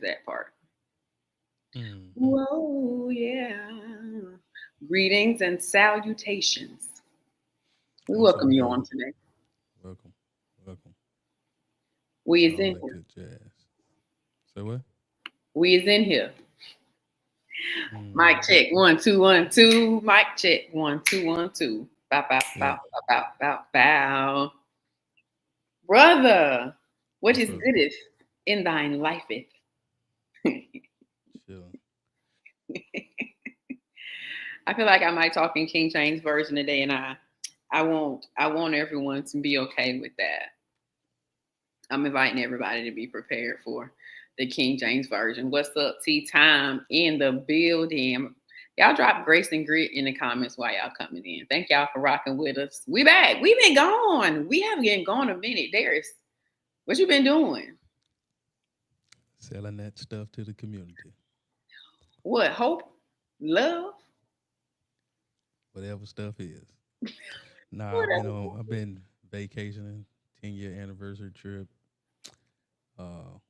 that part. Mm-hmm. Whoa, yeah. Greetings and salutations. We What's up, welcome you on y'all? today. Welcome. Welcome. We is All in that here. good jazz. So what? We is in here. Mic Mm-hmm. check. 1 2 1 2. Mic check. 1 2 1 2. Bow bow Yeah. bow bow bow bow bow. Brother, what What's is up? goodeth in thine lifeth? Chilling. I feel like I might talk in King James version today, and I want everyone to be okay with that. I'm inviting everybody to be prepared for the King James version. What's up, Tea Time in the building? Y'all drop Grace and Grit in the comments while y'all coming in. Thank y'all for rocking with us. We back. We been gone. We haven't been gone a minute. Darius, what you been doing? Selling that stuff to the community. What? Hope? Love? Whatever stuff is. Nah, What I've been else? on I've been vacationing, 10-year anniversary trip,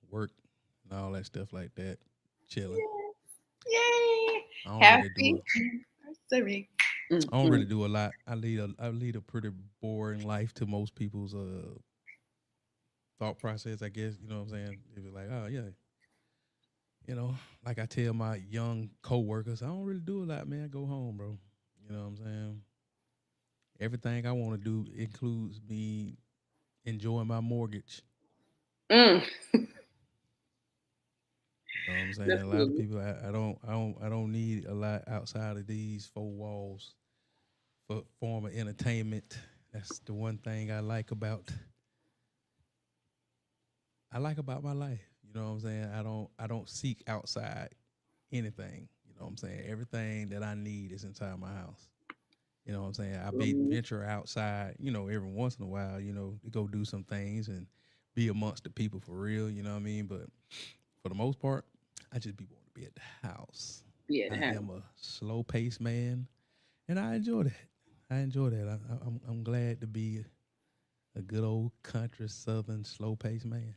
work and all that stuff like that. Chilling. Yay! I don't really do Happy anniversary. I don't Mm-mm. really do a lot. I lead a pretty boring life to most people's thought process, I guess. You know what I'm saying? It was like, oh yeah, you know, like I tell my young coworkers, I don't really do a lot, man. I go home, bro. You know what I'm saying? Everything I want to do includes me enjoying my mortgage. Mm. You know what I'm saying? That's A lot of cool. people, I don't need a lot outside of these four walls for form of entertainment. That's the one thing I like about my life. You know what I'm saying? I don't seek outside anything. You know what I'm saying? Everything that I need is inside my house. You know what I'm saying? I be Mhm. venture outside, every once in a while, to go do some things and be amongst the people for real, you know what I mean? But for the most part, I just be wanting to be at the house. Yeah, I it has. am a slow paced man and I enjoy that. I enjoy that. I'm glad to be a good old country southern slow paced man.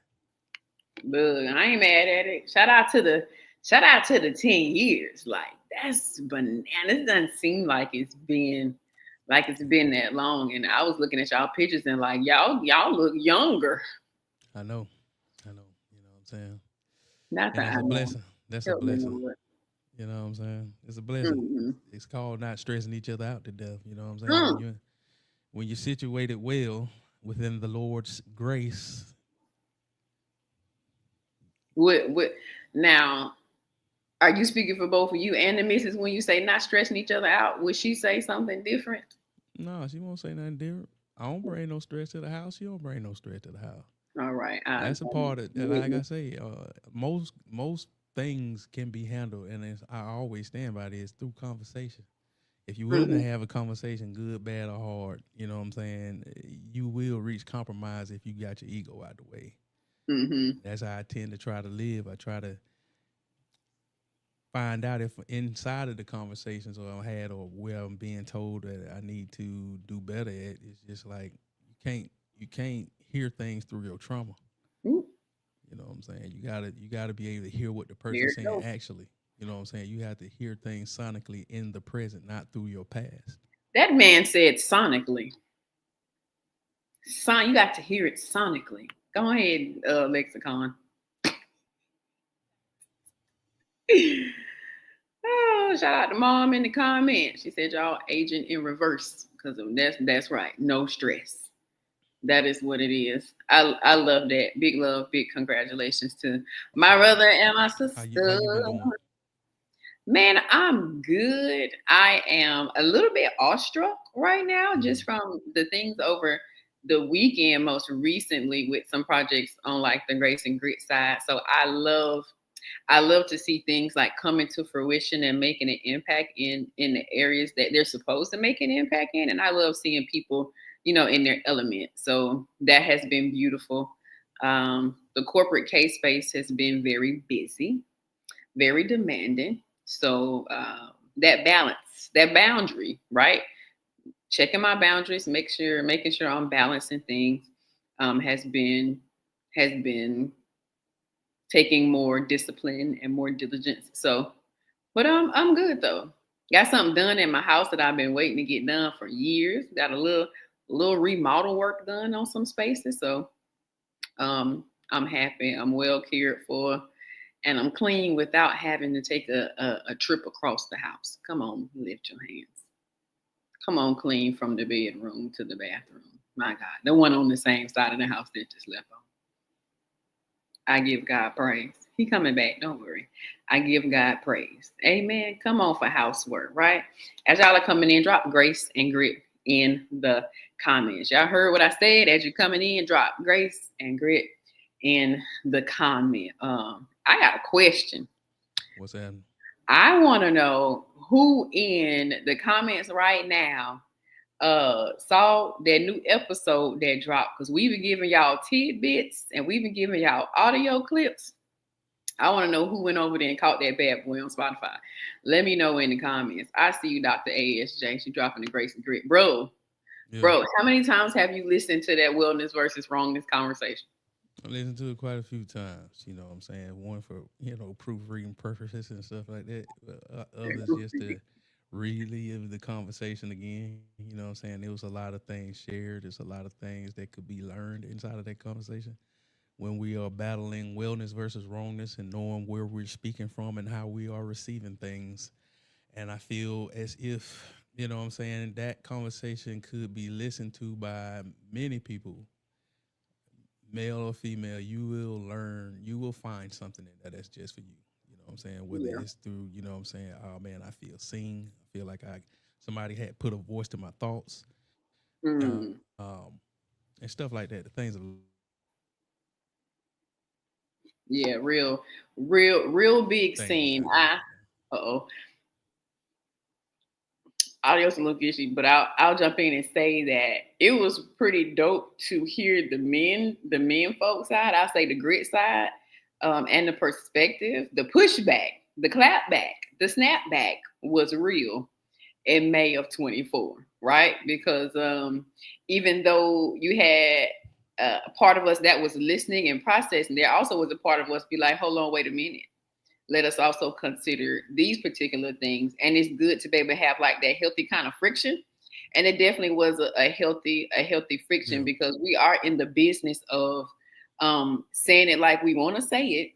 Look, I ain't mad at it. Shout out to the 10 years. Like that's bananas. It doesn't seem like it's been that long. And I was looking at y'all pictures and like y'all look younger. I know. I know. You know what I'm saying? Not And that that's I a know. blessing. That's a Help me, blessing. Lord. You know what I'm saying? It's a blessing. Mm-hmm. It's called not stressing each other out to death. You know what I'm saying? When Mm. you're situated well within the Lord's grace. What now? Are you speaking for both of you and the missus when you say not stressing each other out? Would she say something different? No, she won't say nothing different. I don't bring no stress to the house. She don't bring no stress to the house. All right. That's a I'm part of that. with Like I you. say, most things can be handled, and I always stand by this through conversation. If you're willing to Mm-hmm. have a conversation, good, bad, or hard, you know what I'm saying, you will reach compromise if you got your ego out the way. Mm-hmm. That's how I tend to try to live. I try to find out if inside of the conversations or I had or where I'm being told that I need to do better at, it's just like you can't hear things through your trauma. Ooh, You know what I'm saying? You gotta be able to hear what the there person's it saying goes. actually. You know what I'm saying? You have to hear things sonically in the present, not through your past. That man said sonically. You got to hear it sonically. Go ahead, lexicon. Oh, shout out to mom in the comments. She said y'all aging in reverse because of that's right. No stress. That is what it is. I love that. Big love, big congratulations to my Appreciate brother it. and my How you been sister. doing? Man, I'm good. I am a little bit awestruck right now Mm-hmm. just from the things over the weekend, most recently with some projects on like the Grace and Grit side. So I love to see things like coming to fruition and making an impact in the areas that they're supposed to make an impact in. And I love seeing people, in their element. So that has been beautiful. The corporate case space has been very busy, very demanding. So that balance, that boundary, right? Checking my boundaries, making sure I'm balancing things, has been taking more discipline and more diligence. So, but I'm good though. Got something done in my house that I've been waiting to get done for years. Got a little remodel work done on some spaces. So I'm happy. I'm well cared for, and I'm clean without having to take a trip across the house. Come on, lift your hands. Come on, clean from the bedroom to the bathroom. My God, the one on the same side of the house that just left on. I give God praise. He coming back, don't worry. I give God praise. Amen. Come on for housework, right? As y'all are coming in, drop grace and grit in the comments. Y'all heard what I said. As you're coming in, drop grace and grit in the comment. I got a question. What's that? I want to know who in the comments right now saw that new episode that dropped, because we've been giving y'all tidbits and we've been giving y'all audio clips. I want to know who went over there and caught that bad boy on Spotify. Let me know in the comments. I see you, Dr. ASJ. She dropping the grace and grit. Bro, how many times have you listened to that wellness versus wrongness conversation? I listened to it quite a few times, you know what I'm saying? One for, proofreading purposes and stuff like that. Others just to relive the conversation again. You know what I'm saying? There was a lot of things shared. There's a lot of things that could be learned inside of that conversation when we are battling wellness versus wrongness and knowing where we're speaking from and how we are receiving things. And I feel as if, you know what I'm saying, that conversation could be listened to by many people, male or female. You will learn, you will find something in that's just for you. You know what I'm saying? Whether it's through, you know what I'm saying, oh man, I feel seen. I feel like somebody had put a voice to my thoughts, and stuff like that. The things of Yeah, real big things scene. like that. Uh-oh. Audio's a little fishy, but I'll jump in and say that it was pretty dope to hear the men folk side. I'll say the grit side, and the perspective, the pushback, the clapback, the snapback was real in May of 24, right? Because even though you had a part of us that was listening and processing, there also was a part of us be like, hold on, wait a minute. Let us also consider these particular things. And it's good to be able to have like that healthy kind of friction. And it definitely was a healthy friction, because we are in the business of saying it like we want to say it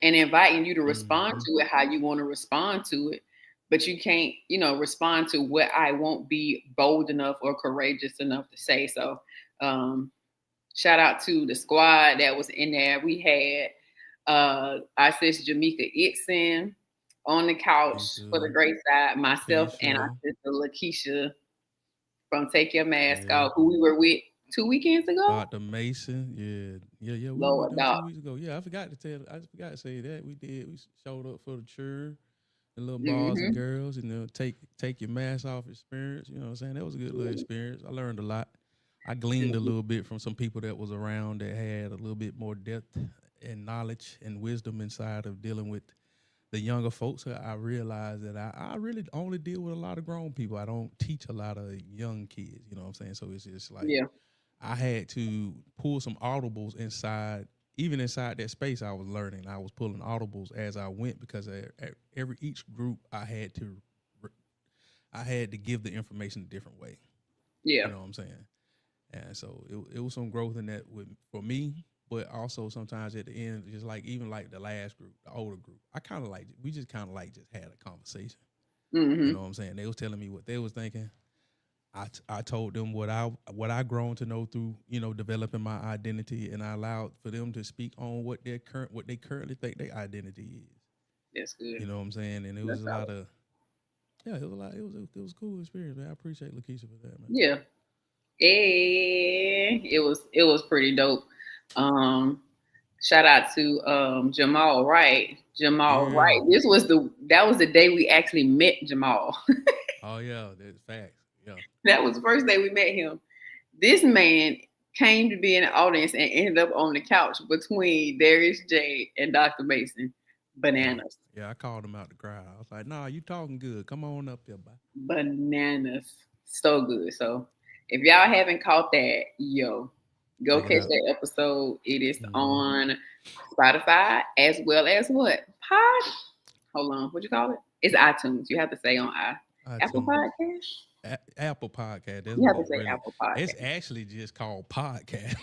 and inviting you to respond to it how you want to respond to it. But you can't, respond to what I won't be bold enough or courageous enough to say. So shout out to the squad that was in there. We had our sis Jamaica Itzin on the couch for the great side, myself and our sister Lakeisha from Take Your Mask Off, who we were with 2 weekends ago. Dr. Mason, yeah. We were with them 2 weeks ago. Yeah, I forgot to say that. We showed up for the church, the little boys and girls, take your mask off experience. You know what I'm saying? That was a good little experience. I learned a lot. I gleaned a little bit from some people that was around that had a little bit more depth and knowledge and wisdom inside of dealing with the younger folks. I realized that I really only deal with a lot of grown people. I don't teach a lot of young kids, you know what I'm saying? So it's just like, I had to pull some audibles inside, even inside that space I was learning. I was pulling audibles as I went, because at each group I had to give the information a different way. Yeah. You know what I'm saying? And so it was some growth in that for me, but also sometimes at the end, just like even like the last group, the older group, we just kind of like just had a conversation. You know what I'm saying? They was telling me what they was thinking. I told them what I grown to know through, developing my identity, and I allowed for them to speak on what they currently think their identity is. That's good. You know what I'm saying? And it was it was a cool experience, man. I appreciate Lakeisha for that, man. Yeah. It was pretty dope. Shout out to Jamal Wright. Wright. That was the day we actually met Jamal. Oh yeah, that's facts. Yeah. That was the first day we met him. This man came to be in the audience and ended up on the couch between Darius J and Dr. Mason. Bananas. Yeah, I called him out the crowd. I was like, "Nah, you talking good. Come on up here, bye." Bananas. So good. So if y'all haven't caught that, Go Check it catch out. that episode. It is Mhm. on Spotify as well as what? Hold on. What you call it? It's iTunes. You have to say on Apple iTunes, Podcast. Apple Podcast. That's You what have to it say really. Apple It's Podcast. actually just called podcast.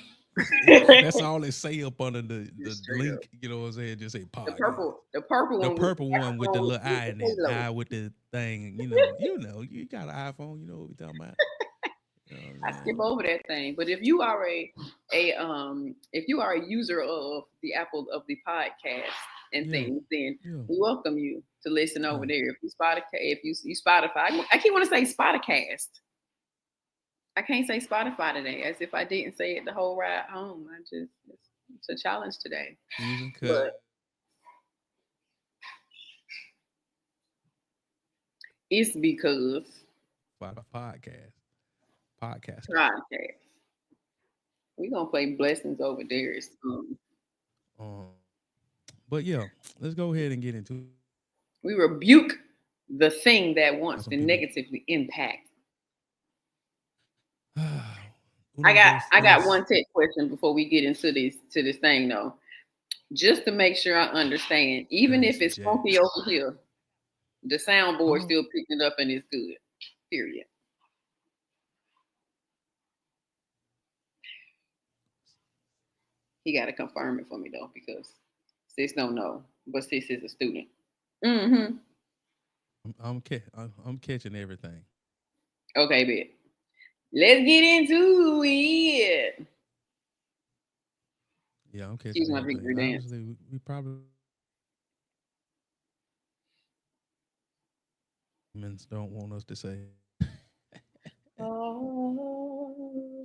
That's all it say up under the Straight up. link. You know what I'm saying? Just say The podcast. purple, the purple The one with the purple one with the microphone little with eye the in it, halo. eye with the thing. You got an iPhone. You know what we talking about. You know what I I'm skip saying? over that thing. But if you are if you are a user of the Apple of the podcast and Yeah, things, then yeah, we welcome you to listen over yeah. there. If you Spotify, if you Spotify, I keep want to say Spotifcast. I can't say Spotify today, as if I didn't say it the whole ride home. It's a challenge today. Using cut But it's because by the podcaster. podcast. We're gonna play blessings over there. Um, but yeah, let's go ahead and get into it. We rebuke the thing that wants Some to people. negatively impact. Uno, dos, I got tres. one tech question before we get into this thing though. Just to make sure I understand, even if Darius it's J. funky over here, the soundboard Oh, still picking it up and it's good. Period. He got to confirm it for me though, because sis don't know, but sis is a student. Mm-hmm. I'm catching everything. Okay, bet. Let's get into it. Yeah, I'm Excuse catching my big everything. girl dance. Obviously, we probably humans don't want us to say. Oh,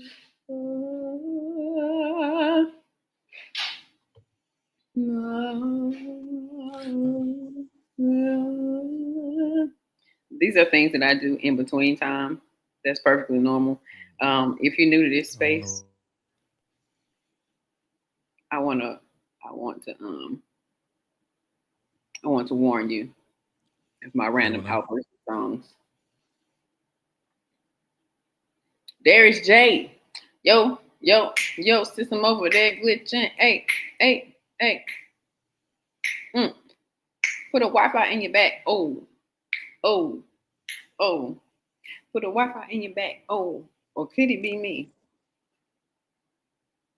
these are things that I do in between time. That's perfectly normal. If you're new to this I don't know. space, I wanna, I want to, I want to warn you of my Okay, random well now. outbursts of songs. Darius J, yo, system over there glitching. Hey, hey, hey. Mm. Put a Wi-Fi in your back. Oh, oh. Put a Wi-Fi in your back. Oh, or could it be me?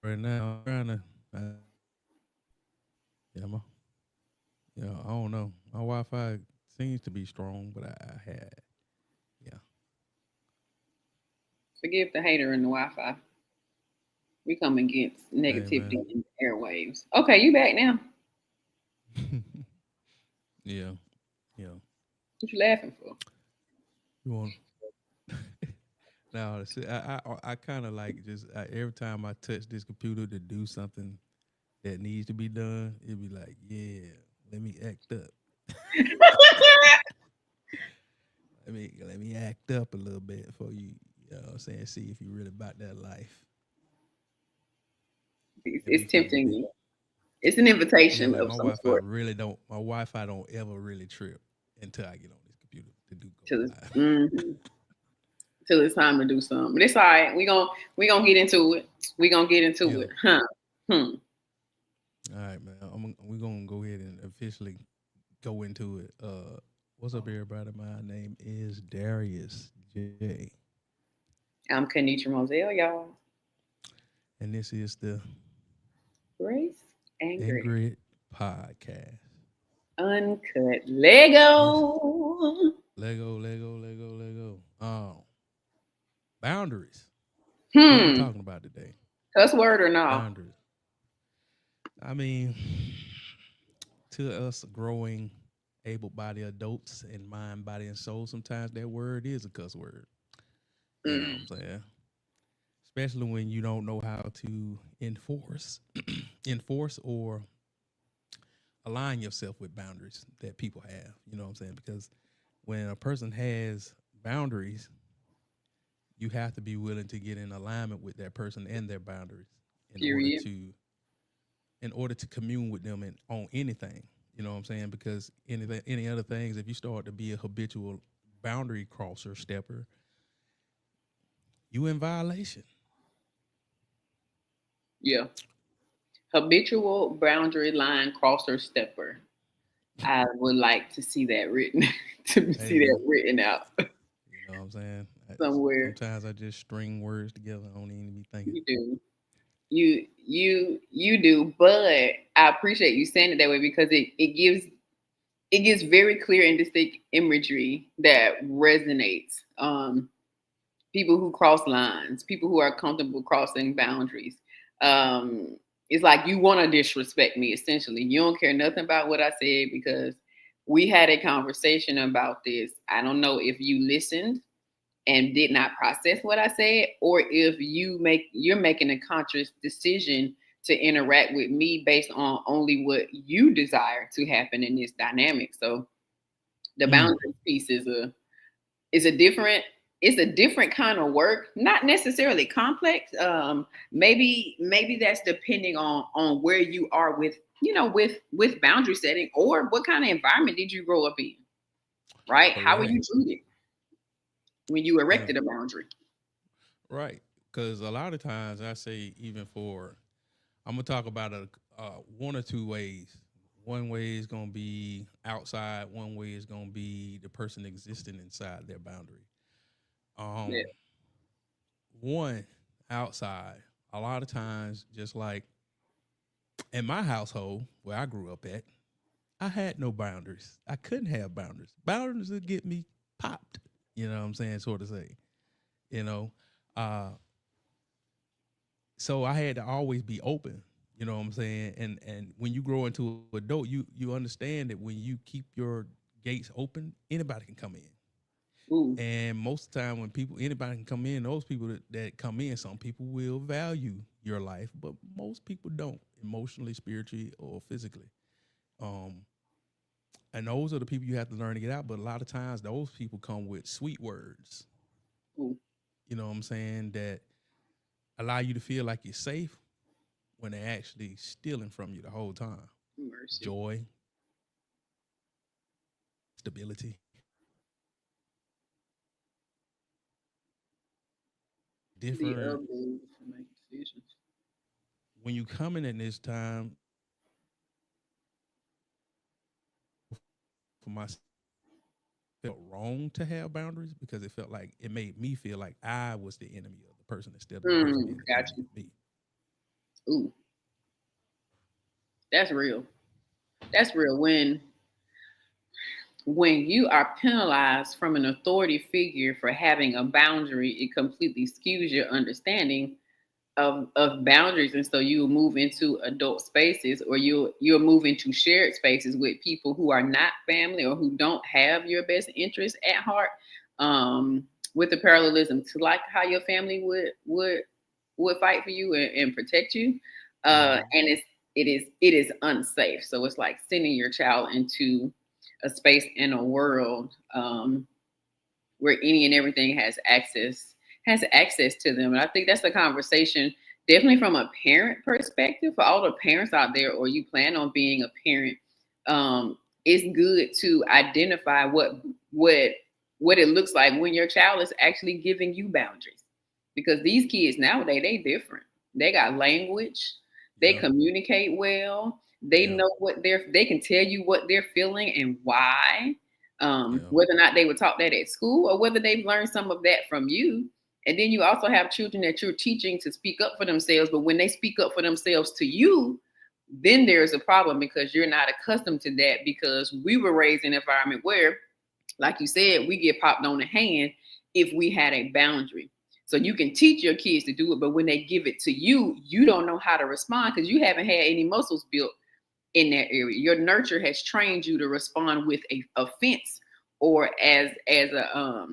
Right now, I'm trying to. Yeah, I don't know. My Wi-Fi seems to be strong, but I had. Yeah. Forgive the hater in the Wi-Fi. We come against Hey man. negativity in the airwaves. Okay, you back now. Yeah. Yeah. What you laughing for? You want? Now, see, I kind of like just every time I touch this computer to do something that needs to be done, it'd be like, yeah, let me act up. Let me act up a little bit for you. You know what I'm saying? See if you really about that life. It'd be It's something to tempting think. me. It's an Yeah, invitation like of my some Wi-Fi sort really don't. My Wi-Fi don't ever really trip until I get on this computer to do go till live. till it's time to do something. But it's all right. We gonna get into it. We gonna get into Yeah. it, huh? Hmm. All right, man. We're gonna go ahead and officially go into it. What's up, everybody? My name is Darius J, I'm Kenitra Mozelle, y'all. and this is the Grace and Grit Grit podcast. Uncut Yes, Lego. Lego. Boundaries. That's what we're Hmm. talking about today. Cuss word or no? Boundaries. I mean, to us growing able-bodied adults in mind, body, and soul, sometimes that word is a cuss word. You know what I'm saying? Especially when you don't know how to enforce or align yourself with boundaries that people have. You know what I'm saying? Because when a person has boundaries, you have to be willing to get in alignment with that person and their boundaries in order Period. to commune with them on anything. You know what I'm saying? Because any other things, if you start to be a habitual boundary crosser, stepper, you in violation. Yeah. Habitual boundary line crosser stepper. I would like to see that written to Hey see that man, written out you know what I'm saying? somewhere. Sometimes I just string words together. I don't even be thinking. You do. You do, but I appreciate you saying it that way because it gives very clear and distinct imagery that resonates. People who cross lines, people who are comfortable crossing boundaries. Um, it's like you want to disrespect me, essentially. You don't care nothing about what I said because we had a conversation about this. I don't know if you listened and did not process what I said, or if you're making a conscious decision to interact with me based on only what you desire to happen in this dynamic. So the Mm, boundaries piece is a different it's a different kind of work, not necessarily complex. Maybe that's depending on where you are with with boundary setting, or what kind of environment did you grow up in, right? How were correct. you treated when you You know, erected a boundary? right? Because a lot of times I say, even for, I'm gonna talk about a one or two ways. One way is gonna be outside. One way is gonna be the person existing inside their boundary. Yeah. Um, One, outside. A lot of times, just like in my household where I grew up at, I had no boundaries. I couldn't have boundaries. Boundaries would get me popped. You know what I'm saying? Sort of say. You know, uh, so I had to always be open. You know what I'm saying? And when you grow into adult, you understand that when you keep your gates open, anybody can come in. Ooh. And most of the time, when people, anybody can come in, those people that come in, some people will value your life, but most people don't, emotionally, spiritually, or physically. Um, and those are the people you have to learn to get out. But a lot of times, those people come with sweet words. Ooh. You know what I'm saying? That allow you to feel like you're safe when they're actually stealing from you the whole time. Mercy. Joy, stability, The different. ability to make decisions. When you coming in this time, for myself, felt wrong to have boundaries because it felt like it made me feel like I was the enemy of the person instead of the person being the Got enemy you. of me. Ooh, that's real. That's real. When you are penalized from an authority figure for having a boundary, it completely skews your understanding of boundaries. And so you will move into adult spaces, or you'll move into shared spaces with people who are not family or who don't have your best interest at heart. With the parallelism to like how your family would fight for you and protect you. Mm-hmm. And it is unsafe. So it's like sending your child into a space in a world where any and everything has access to them. And I think that's a conversation definitely from a parent perspective for all the parents out there, or you plan on being a parent. It's good to identify what what it looks like when your child is actually giving you boundaries, because these kids nowadays, they different. They got language, they Yeah. communicate well, they Yeah. know they can tell you what they're feeling and why. Yeah. Whether or not they were taught that at school, or whether they've learned some of that from you. And then you also have children that you're teaching to speak up for themselves, but when they speak up for themselves to you, then there's a problem because you're not accustomed to that, because we were raised in an environment where, like you said, we get popped on the hand if we had a boundary. So you can teach your kids to do it, but when they give it to you, you don't know how to respond because you haven't had any muscles built in that area. Your nurture has trained you to respond with a offense, or as a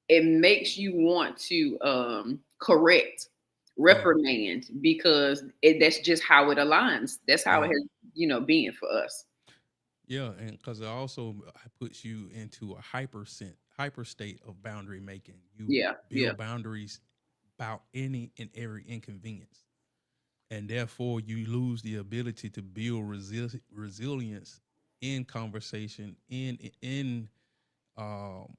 it makes you want to correct, Yeah. reprimand, because that's just how it aligns. That's how it Yeah. has been for us. Yeah. And because it also puts you into a hyper state of boundary making. You Yeah, yeah. build boundaries about any and every inconvenience. And therefore you lose the ability to build resilience in conversation, in um,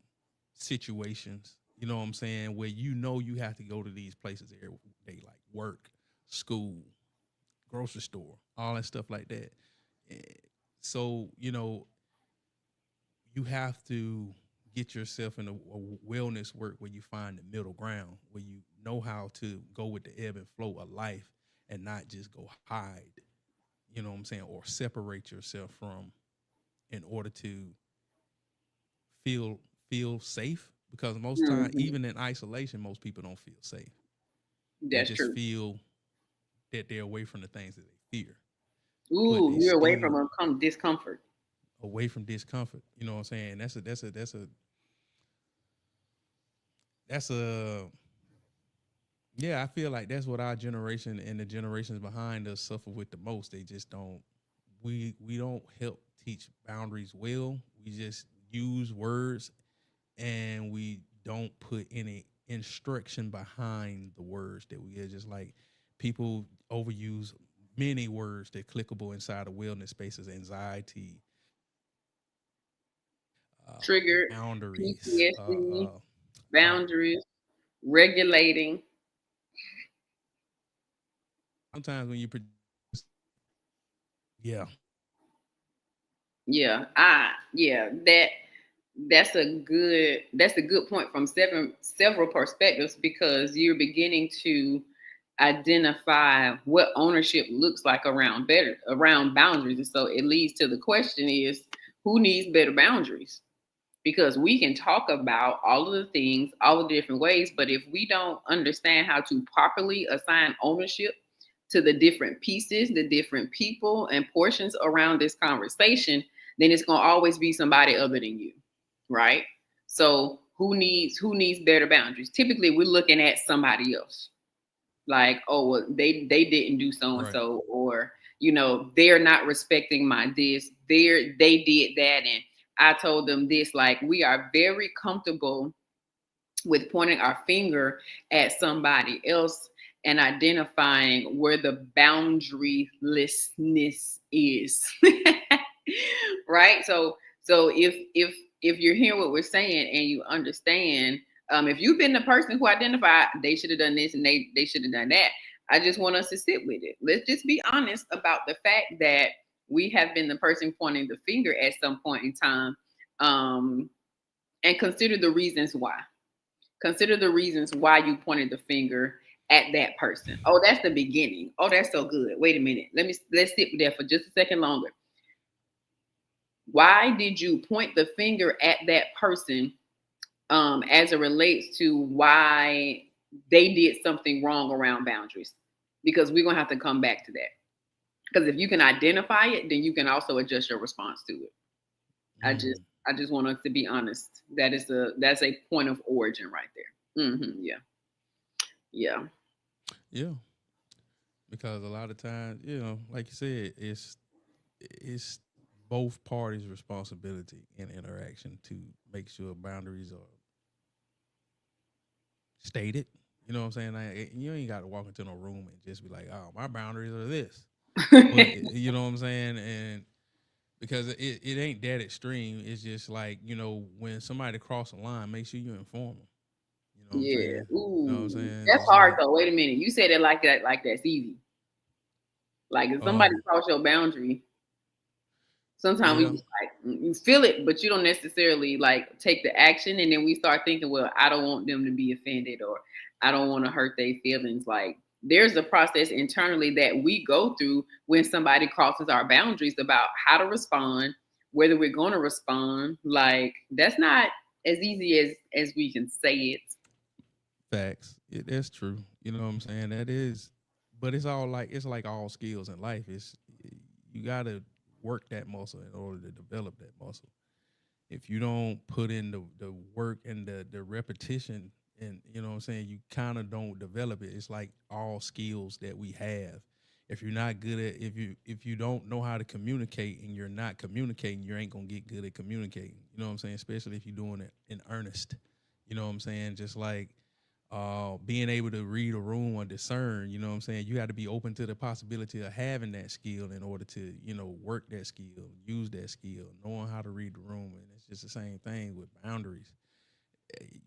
situations. You know what I'm saying? Where you know you have to go to these places every day, like work, school, grocery store, all that stuff like that. Eh, So, you have to get yourself in a wellness work where you find the middle ground, where you know how to go with the ebb and flow of life and not just go hide, you know what I'm saying, or separate yourself from in order to feel feel safe. Because most time, Hmm. even in isolation, most people don't feel safe. They That's just true. feel that they're away from the things that they fear, but Ooh, they you're away still from discomfort. away from discomfort. You know what I'm saying? That's a yeah, I feel like that's what our generation and the generations behind us suffer with the most. They just don't we don't help teach boundaries well. We just use words and we don't put any instruction behind the words that we are just like people overuse many words that clickable inside of wellness spaces, anxiety, Triggered, boundaries, PTSD, uh, boundaries, regulating. sometimes when you yeah. Yeah, yeah, that's a good point from several perspectives because you're beginning to identify what ownership looks like around boundaries. And so it leads to the question is who needs better boundaries? Because we can talk about all of the things, all of the different ways, but if we don't understand how to properly assign ownership to the different pieces, the different people and portions around this conversation, then it's going to always be somebody other than you, right? So who needs better boundaries? Typically, we're looking at somebody else, like, oh, well, they didn't do so and Right. so, or they're not respecting my this, they did that, and I told them this. Like, we are very comfortable with pointing our finger at somebody else and identifying where the boundarylessness is. Right? So if you're hearing what we're saying and you understand, if you've been the person who identified they should have done this and they should have done that, I just want us to sit with it. Let's just be honest about the fact that we have been the person pointing the finger at some point in time, um, and consider the reasons why. Consider the reasons why you pointed the finger at that person. Oh, that's the beginning. Oh, that's so good. Wait a minute. Let's sit there for just a second longer. Why did you point the finger at that person, as it relates to why they did something wrong around boundaries? Because we're gonna have to come back to that. Because if you can identify it, then you can also adjust your response to it. I just Mm, I just want us to be honest. That's a point of origin right there. Yeah. Yeah. yeah, because a lot of times, like you said, it's both parties' responsibility in interaction to make sure boundaries are stated. You know what I'm saying? Like, you ain't got to walk into no room and just be like, "Oh, my boundaries are this." But you know what I'm saying? And because it ain't that extreme. It's just like, when somebody cross a line, make sure you inform them. You know what I'm Yeah. saying? You know what I'm Ooh, saying? that's It's hard like, though. Wait a minute. You said it like that, like that's easy. Like if somebody um, cross your boundary, sometimes we yeah, just like you feel it, but you don't necessarily like take the action, and then we start thinking, well, I don't want them to be offended, or I don't want to hurt their feelings. Like there's a process internally that we go through when somebody crosses our boundaries about how to respond, whether we're going to respond. Like that's not as easy as we can say it. facts. That's true. You know what I'm saying? That is, but it's like all skills in life. You got to work that muscle in order to develop that muscle. If you don't put in the work and the repetition, and you know what I'm saying, you kind of don't develop it. It's like all skills that we have. If you're not good at if you don't know how to communicate and you're not communicating, you ain't gonna get good at communicating. You know what I'm saying? Especially if you're doing it in earnest. You know what I'm saying? Just like being able to read a room or discern, you know what I'm saying? You got to be open to the possibility of having that skill in order to, work that skill, use that skill, knowing how to read the room. And it's just the same thing with boundaries.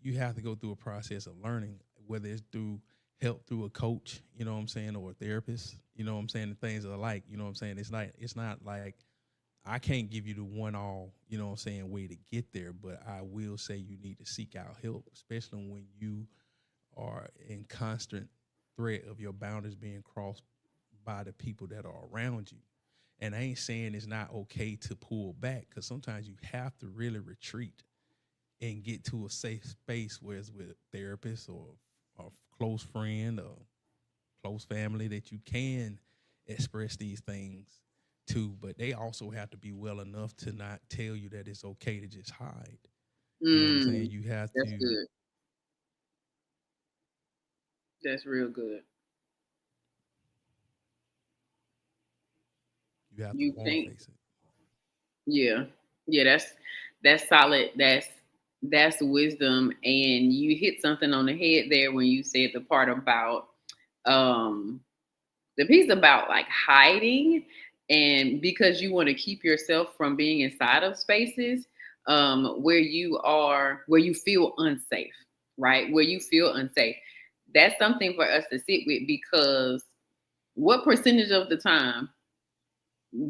You have to go through a process of learning, whether it's through help through a coach, you know what I'm saying, or a therapist, you know what I'm saying, and things are like, you know what I'm saying. It's not like I can't give you the one all, you know what I'm saying, way to get there, but I will say you need to seek out help, especially when you are in constant threat of your boundaries being crossed by the people that are around you. And I ain't saying it's not okay to pull back, because sometimes you have to really retreat and get to a safe space, where it's with a therapist or a close friend or close family that you can express these things to. But they also have to be well enough to not tell you that it's okay to just hide. You know what I'm saying? Mm, You have that's to good. That's real good. you have to You want to think, face it. yeah, yeah, that's solid. That's wisdom, and you hit something on the head there when you said the part about um the piece about like hiding, and because you want to keep yourself from being inside of spaces where you feel unsafe, right? Where you feel unsafe. That's something for us to sit with, because what percentage of the time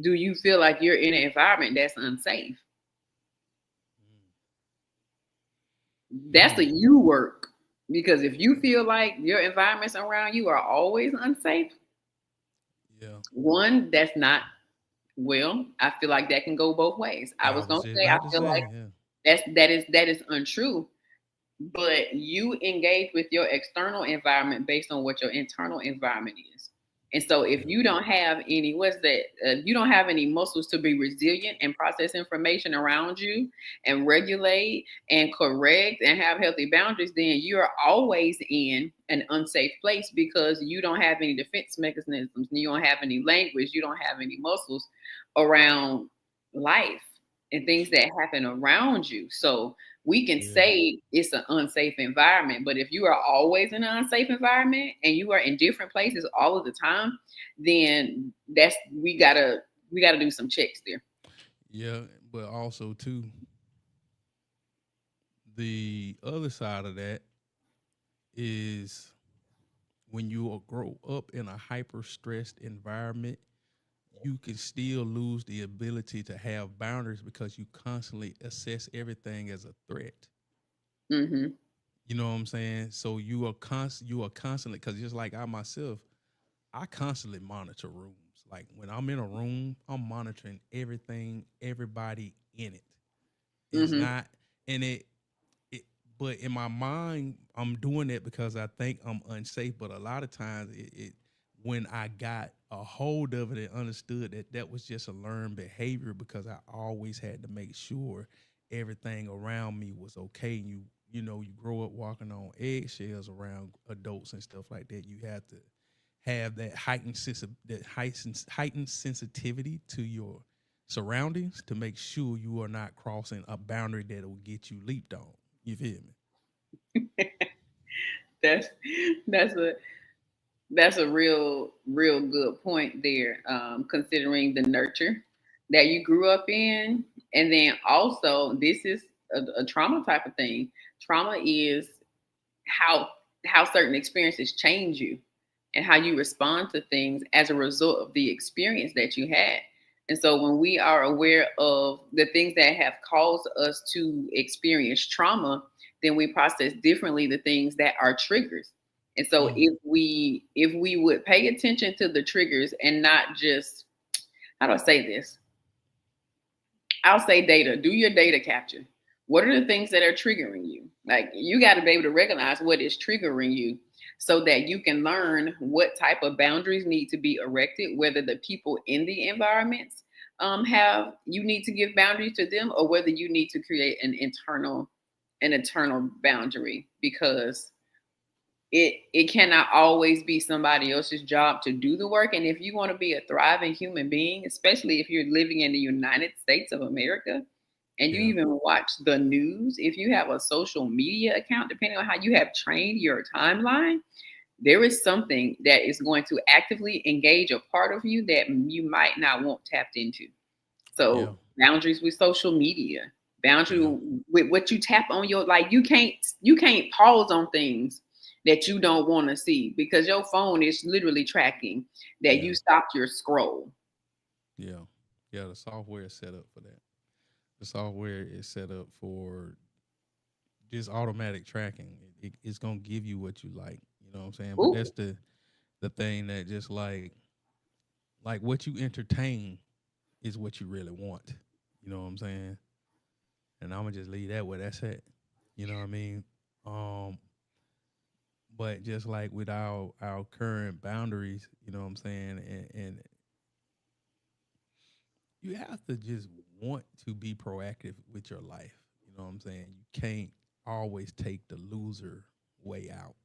do you feel like you're in an environment that's unsafe? That's a Hmm. you work. Because if you feel like your environments around you are always unsafe, Yeah. one, that's not, well, I feel like that can go both ways. I I was was gonna just say I about to feel like say, yeah. that is untrue. But you engage with your external environment based on what your internal environment is. And so if Yeah. you don't have any, what's that? You don't have any muscles to be resilient and process information around you and regulate and correct and have healthy boundaries, then you're always in an unsafe place, because you don't have any defense mechanisms. You don't have any language. You don't have any muscles around life and things that happen around you. So we can Yeah. say it's an unsafe environment, but if you are always in an unsafe environment and you are in different places all of the time, then that's we gotta do some checks there. Yeah. But also too, the other side of that is when you grow up in a hyper stressed environment, you can still lose the ability to have boundaries because you constantly assess everything as a threat. Mm-hmm. You know what I'm saying? So you are constantly, because just like I myself, I constantly monitor rooms. Like when I'm in a room, I'm monitoring everything, everybody in it. It's Mm-hmm. not, and it but in my mind, I'm doing it because I think I'm unsafe. But a lot of times, when I got a hold of it and understood that that was just a learned behavior, because I always had to make sure everything around me was okay. You know, you grow up walking on eggshells around adults and stuff like that. You have to have that heightened sensitivity to your surroundings to make sure you are not crossing a boundary that will get you leaped on. You feel me? That's that's a that's a real good point there, considering the nurture that you grew up in. And then also, this is a trauma type of thing. Trauma is how how certain experiences change you and how you respond to things as a result of the experience that you had. And so when we are aware of the things that have caused us to experience trauma, then we process differently the things that are triggers. And so Mm. if we would pay attention to the triggers and not just, how do I say this? I'll say data. Do your data capture. What are the things that are triggering you? Like, you got to be able to recognize what is triggering you so that you can learn what type of boundaries need to be erected, whether the people in the environments have, you need to give boundaries to them, or whether you need to create an internal boundary, because it cannot always be somebody else's job to do the work. And if you want to be a thriving human being, especially if you're living in the United States of America and you Yeah. even watch the news, if you have a social media account, depending on how you have trained your timeline, there is something that is going to actively engage a part of you that you might not want tapped into. Yeah. So boundaries with social media, boundary Yeah. with what you tap on your, like, you can't pause on things that you don't want to see, because your phone is literally tracking that Yeah. you stopped your scroll. Yeah. Yeah. The software is set up for that. The software is set up for just automatic tracking. It's gonna give you what you like. You know what I'm saying? But Ooh, that's the thing that just like what you entertain is what you really want. You know what I'm saying? And I'm gonna just leave that where that's at. You know what I mean? Um, but just like with our current boundaries, you know what I'm saying, and you have to just want to be proactive with your life. You know what I'm saying? You can't always take the loser way out.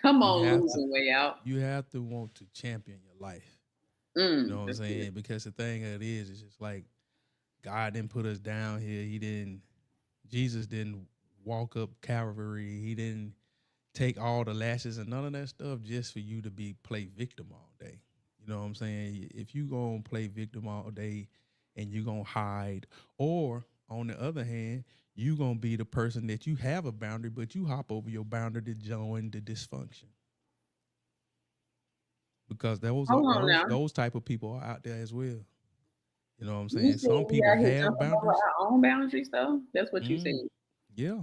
come You on, have to losing way out. you have to want to champion your life. You know what I'm That's good. saying? Because the thing of it is, it's just like God didn't put us down here. He didn't. Jesus didn't walk up Calvary. He didn't take all the lashes and none of that stuff just for you to be play victim all day. You know what I'm saying? If you gonna play victim all day and you gonna hide, or on the other hand, you gonna be the person that you have a boundary, but you hop over your boundary to join the dysfunction. Because those are Hold on those now. those type of people are out there as well. You know what I'm You saying? said Some we people out here have jumping over boundaries. our own boundaries, though. That's what you said. Mm, yeah,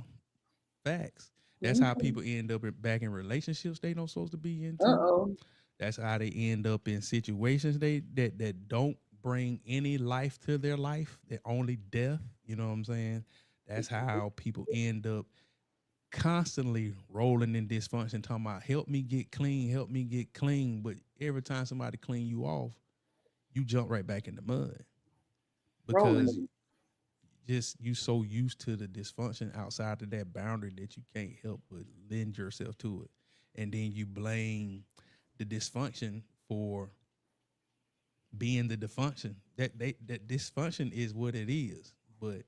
facts. That's how Okay. people end up back in relationships they don't supposed to be into. Uh-oh. That's how they end up in situations that don't bring any life to their life, that only death. You know what I'm saying? That's how people end up constantly rolling in dysfunction, talking about help me get clean. But every time somebody clean you off, you jump right back in the mud because Rolling. just you so used to the dysfunction outside of that boundary that you can't help but lend yourself to it. And then you blame the dysfunction for being the dysfunction. That dysfunction is what it is, but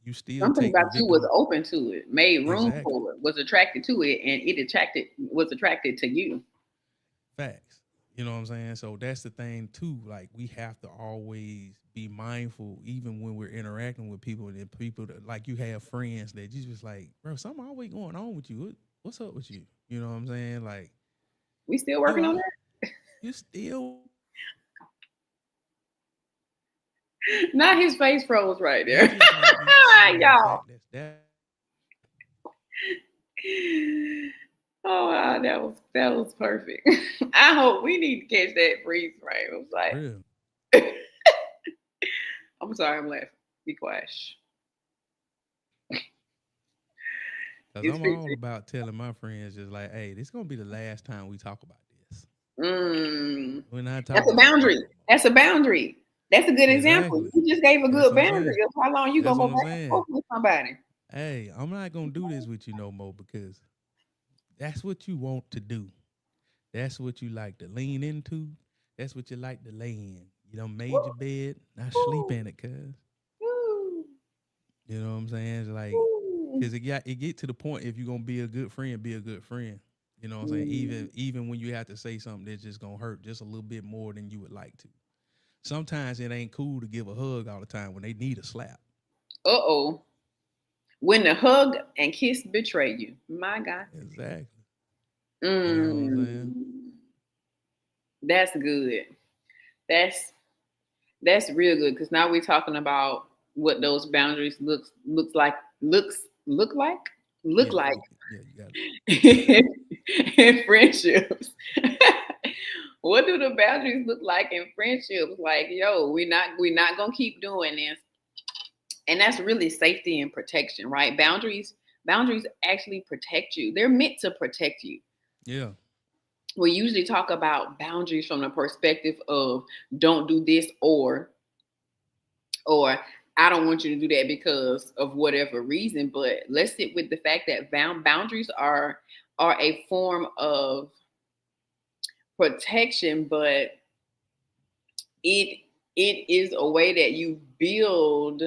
you still Something take the about you was victim. open to it, made room Exactly. for it, was attracted to it, and it was attracted to you. Facts. You know what I'm saying? So that's the thing too. Like we have to always be mindful, even when we're interacting with people, and people that like you have friends that you just like, bro, something always going on with you. What's up with you? You know what I'm saying? Like, We still yo, working on that. you still Not his face froze right that there. just make me see the Y'all. fact that Oh wow, that was perfect. I hope we need to catch that freeze frame. I was like, real. I'm sorry, I'm laughing. Be quiet. Shh. Cause It's I'm all 50. about telling my friends just like, hey, this gonna be the last time we talk about this. Mm. We're not That's talking a about this boundary. no more. That's a boundary. That's a good example. Exactly. You just gave a That's good what I'm boundary saying. of how long you That's gonna what go I'm back and saying. forth with somebody. Hey, I'm not gonna do this with you no more because that's what you want to do. That's what you like to lean into. That's what you like to lay in. You done made your bed, now sleep Woo, in it, cuz. woo, You know what I'm saying? It's like, woo. cause it get to the point if you're gonna be a good friend, be a good friend. You know what I'm saying? Mm. Even when you have to say something that's just gonna hurt just a little bit more than you would like to. Sometimes it ain't cool to give a hug all the time when they need a slap. Uh-oh. When the hug and kiss betray you. My God. Exactly. You know what I'm saying? Mm. That's good. That's that's real good because now we're talking about what those boundaries look Yeah, like yeah, you got it. in friendships. What do the boundaries look like in friendships? Like, yo, we're not gonna keep doing this. And that's really safety and protection, right? Boundaries actually protect you. They're meant to protect you. Yeah. We usually talk about boundaries from the perspective of don't do this or I don't want you to do that because of whatever reason. But let's sit with the fact that boundaries are a form of protection, but it it is a way that you build,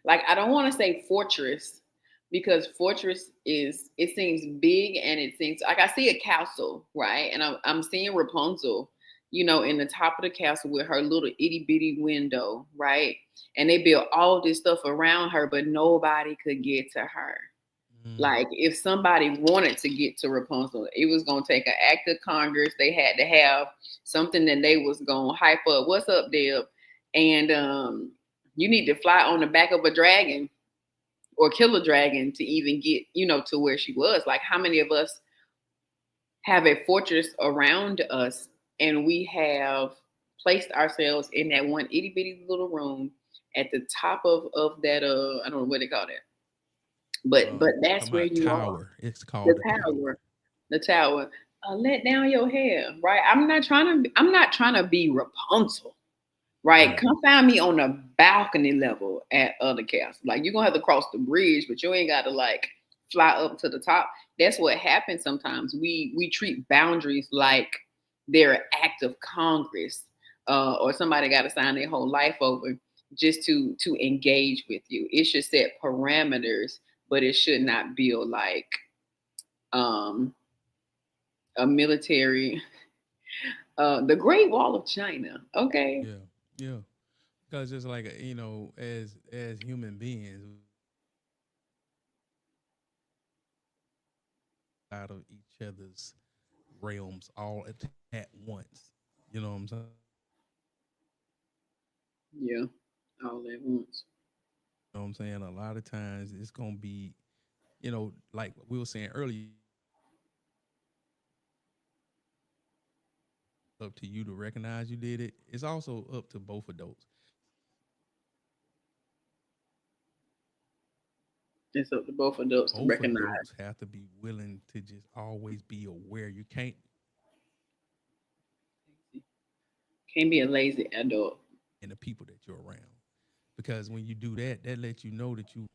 like, I don't want to say fortress because fortress is, it seems big and it seems like I see a castle, right? And I'm seeing Rapunzel, in the top of the castle with her little itty bitty window, right? And they built all this stuff around her, but nobody could get to her. Mm. Like if somebody wanted to get to Rapunzel, it was gonna take an act of Congress. They had to have something that they was gonna hype up. What's up, Deb? And you need to fly on the back of a dragon or kill a dragon to even get, to where she was. Like how many of us have a fortress around us and we have placed ourselves in that one itty bitty little room at the top of that I don't know what they call that. But that's Talking where about you are. tower. It's The called the tower. tower. The tower. Let down your hair, right? I'm not trying to be Rapunzel. Right. Right. Come find me on the balcony level at other castles. Like you're gonna have to cross the bridge, but you ain't gotta like fly up to the top. That's what happens sometimes. We treat boundaries like they're an act of Congress, or somebody got to sign their whole life over just to engage with you. It should set parameters, but it should not build like um, a military, the Great Wall of China. Okay. Yeah. Yeah. Because it's like as human beings, out of each other's realms all at once. You know what I'm saying? Yeah. All at once. You know what I'm saying? A lot of times it's gonna be, like we were saying earlier, up to you to recognize you did it. It's also up to both adults. It's up to both adults to Both recognize. adults have to be willing to just always be aware. You can't Can't be a lazy adult. in the people that you're around. Because when you do that, that lets you know that you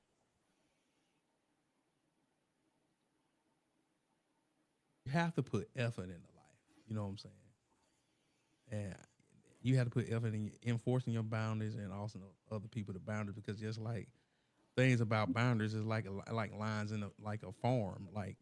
have to put effort into life. You know what I'm saying? And you have to put effort in enforcing your boundaries and also other people the boundaries because just like things about boundaries is like lines in like a farm. Like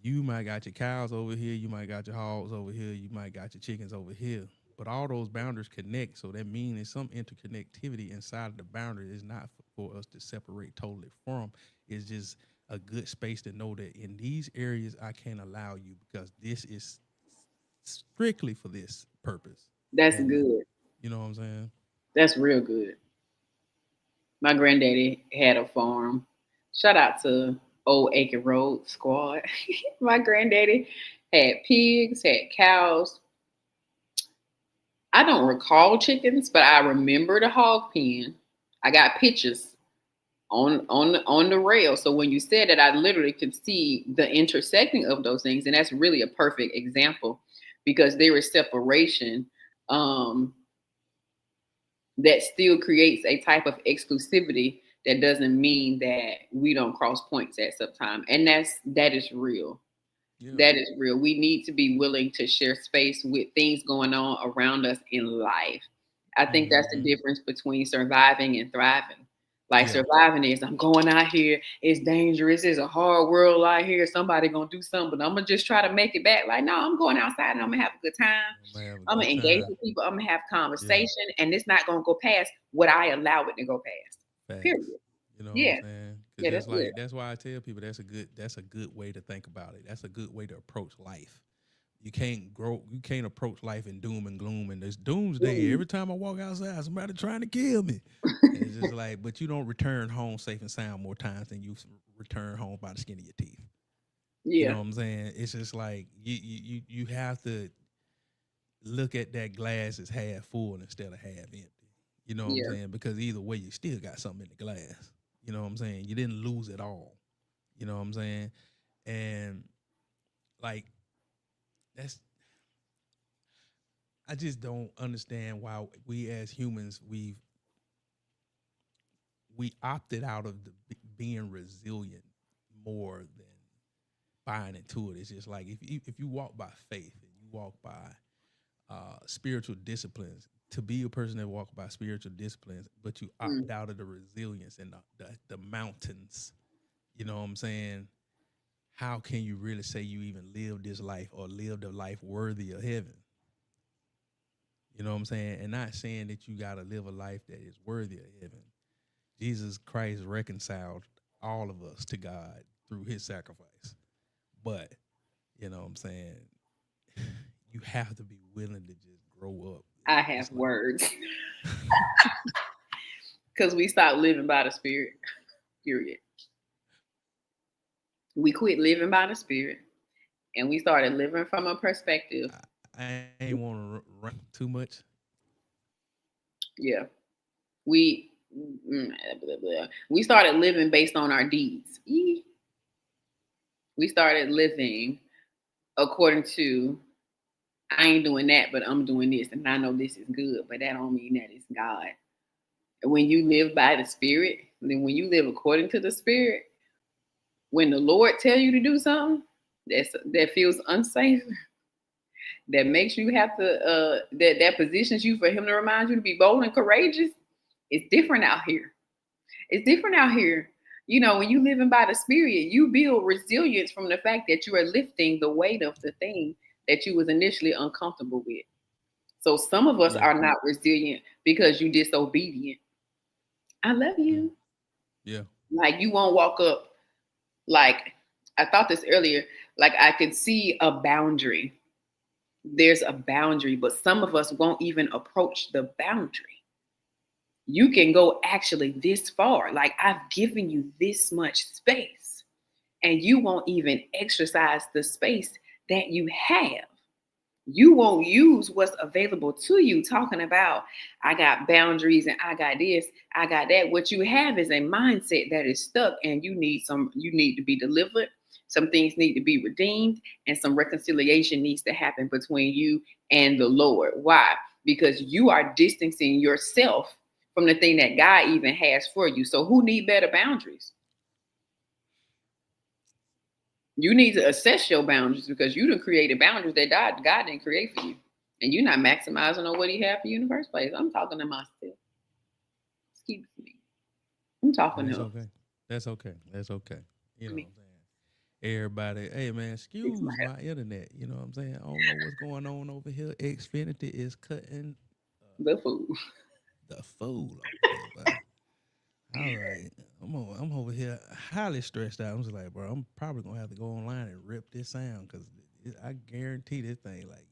you might got your cows over here, you might got your hogs over here, you might got your chickens over here. But all those boundaries connect, so that means there's some interconnectivity inside of the boundary. It's not for us to separate totally from. It's just a good space to know that in these areas I can't allow you because this is strictly for this purpose. That's And good. you know what I'm saying? That's real good. My granddaddy had a farm. Shout out to Old Acre Road Squad. My granddaddy had pigs, had cows. I don't recall chickens, but I remember the hog pen. I got pictures on the rail. So when you said that, I literally could see the intersecting of those things, and that's really a perfect example because there is separation um, that still creates a type of exclusivity that doesn't mean that we don't cross points at some time, and that is real. Yeah. That is real. We need to be willing to share space with things going on around us in life. I think that's the Mm-hmm. difference between surviving and thriving. Like Yeah. surviving is I'm going out here, it's dangerous, it's a hard world out here. Somebody gonna do something, but I'm gonna just try to make it back. Like, no, I'm going outside and I'm gonna have a good time. I'm gonna have a I'm gonna good engage time. with people, I'm gonna have Yeah. conversation, and it's not gonna go past what I allow it to go past. Facts. Period. You know what I'm Yeah. saying? Because Yeah, that's good. that's why I tell people that's a good way to think about it. That's a good way to approach life. You can't approach life in doom and gloom and there's doomsday. Mm. Every time I walk outside, somebody trying to kill me. And it's just like, but you don't return home safe and sound more times than you return home by the skin of your teeth. You know Yeah. what I'm saying? It's just like you have to look at that glass as half full instead of half empty. You know what I'm Yeah. saying? Because either way, you still got something in the glass. You know what I'm saying? You didn't lose it all. You know what I'm saying? And like that's I just don't understand why we as humans we opted out of being resilient more than buying into it. It's just like if you walk by faith and you walk by spiritual disciplines, to be a person that walks by spiritual disciplines, but you Mm. opt out of the resilience and the mountains. You know what I'm saying? How can you really say you even live this life or lived a life worthy of heaven? You know what I'm saying? And not saying that you got to live a life that is worthy of heaven. Jesus Christ reconciled all of us to God. through his sacrifice. But you know what I'm saying, you have to be willing to just grow up. I have words. Because we stopped living by the Spirit, period. We quit living by the Spirit and we started living from a perspective. I ain't want to run too much. Yeah. We started living based on our deeds. We started living according to, I ain't doing that, but I'm doing this, and I know this is good, but that don't mean that it's God. And when you live by the Spirit, then when you live according to the Spirit, when the Lord tell you to do something that feels unsafe, that makes you have to, that positions you for him to remind you to be bold and courageous, it's different out here. It's different out here. You know, when you living by the Spirit, you build resilience from the fact that you are lifting the weight of the thing that you was initially uncomfortable with. So some of us are not resilient because you disobedient. I love you. Yeah. Like you won't walk up. Like I thought this earlier, like I could see a boundary. There's a boundary, but some of us won't even approach the boundary. You can go actually this far. Like I've given you this much space and you won't even exercise the space that you have. You won't use what's available to you, talking about, I got boundaries and I got this, I got that. What you have is a mindset that is stuck and you need to be delivered. Some things need to be redeemed and some reconciliation needs to happen between you and the Lord. Why? Because you are distancing yourself from the thing that God even has for you. So who need better boundaries? You need to assess your boundaries because you done created boundaries that God didn't create for you. And you're not maximizing on what he had for you in the first place. I'm talking to myself. Excuse me. I'm talking to okay. That's okay. That's okay. You know what I'm saying? Everybody, hey man, excuse my internet. You know what I'm saying? I don't know what's going on over here. Xfinity is cutting the food. The food over here, but all right. I'm over here highly stressed out. I'm just like, bro, I'm probably gonna have to go online and rip this sound because I guarantee this thing like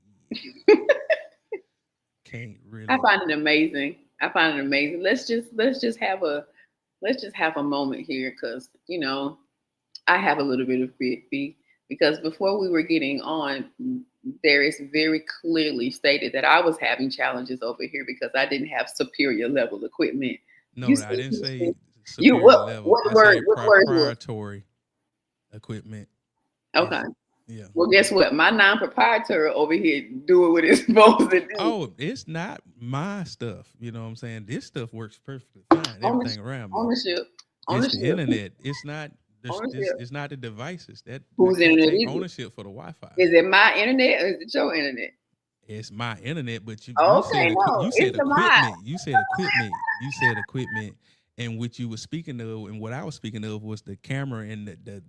can't really. I find it amazing. Let's just have a moment here because you know I have a little bit of feedback because before we were getting on, there is very clearly stated that I was having challenges over here because I didn't have superior level equipment. No, I didn't say superior level. I said proprietary equipment. Okay. Yeah. Well, guess what? My non-proprietary over here doing what it's supposed to do. Oh, it's not my stuff. You know what I'm saying? This stuff works perfectly fine. Everything around me. Ownership. It's the internet. It's not. It's not the devices that whose internet take ownership for the Wi-Fi. Is it my internet or is it your internet? It's my internet, but you said equipment. You said equipment. You said equipment, and what you were speaking of, and what I was speaking of was the camera and the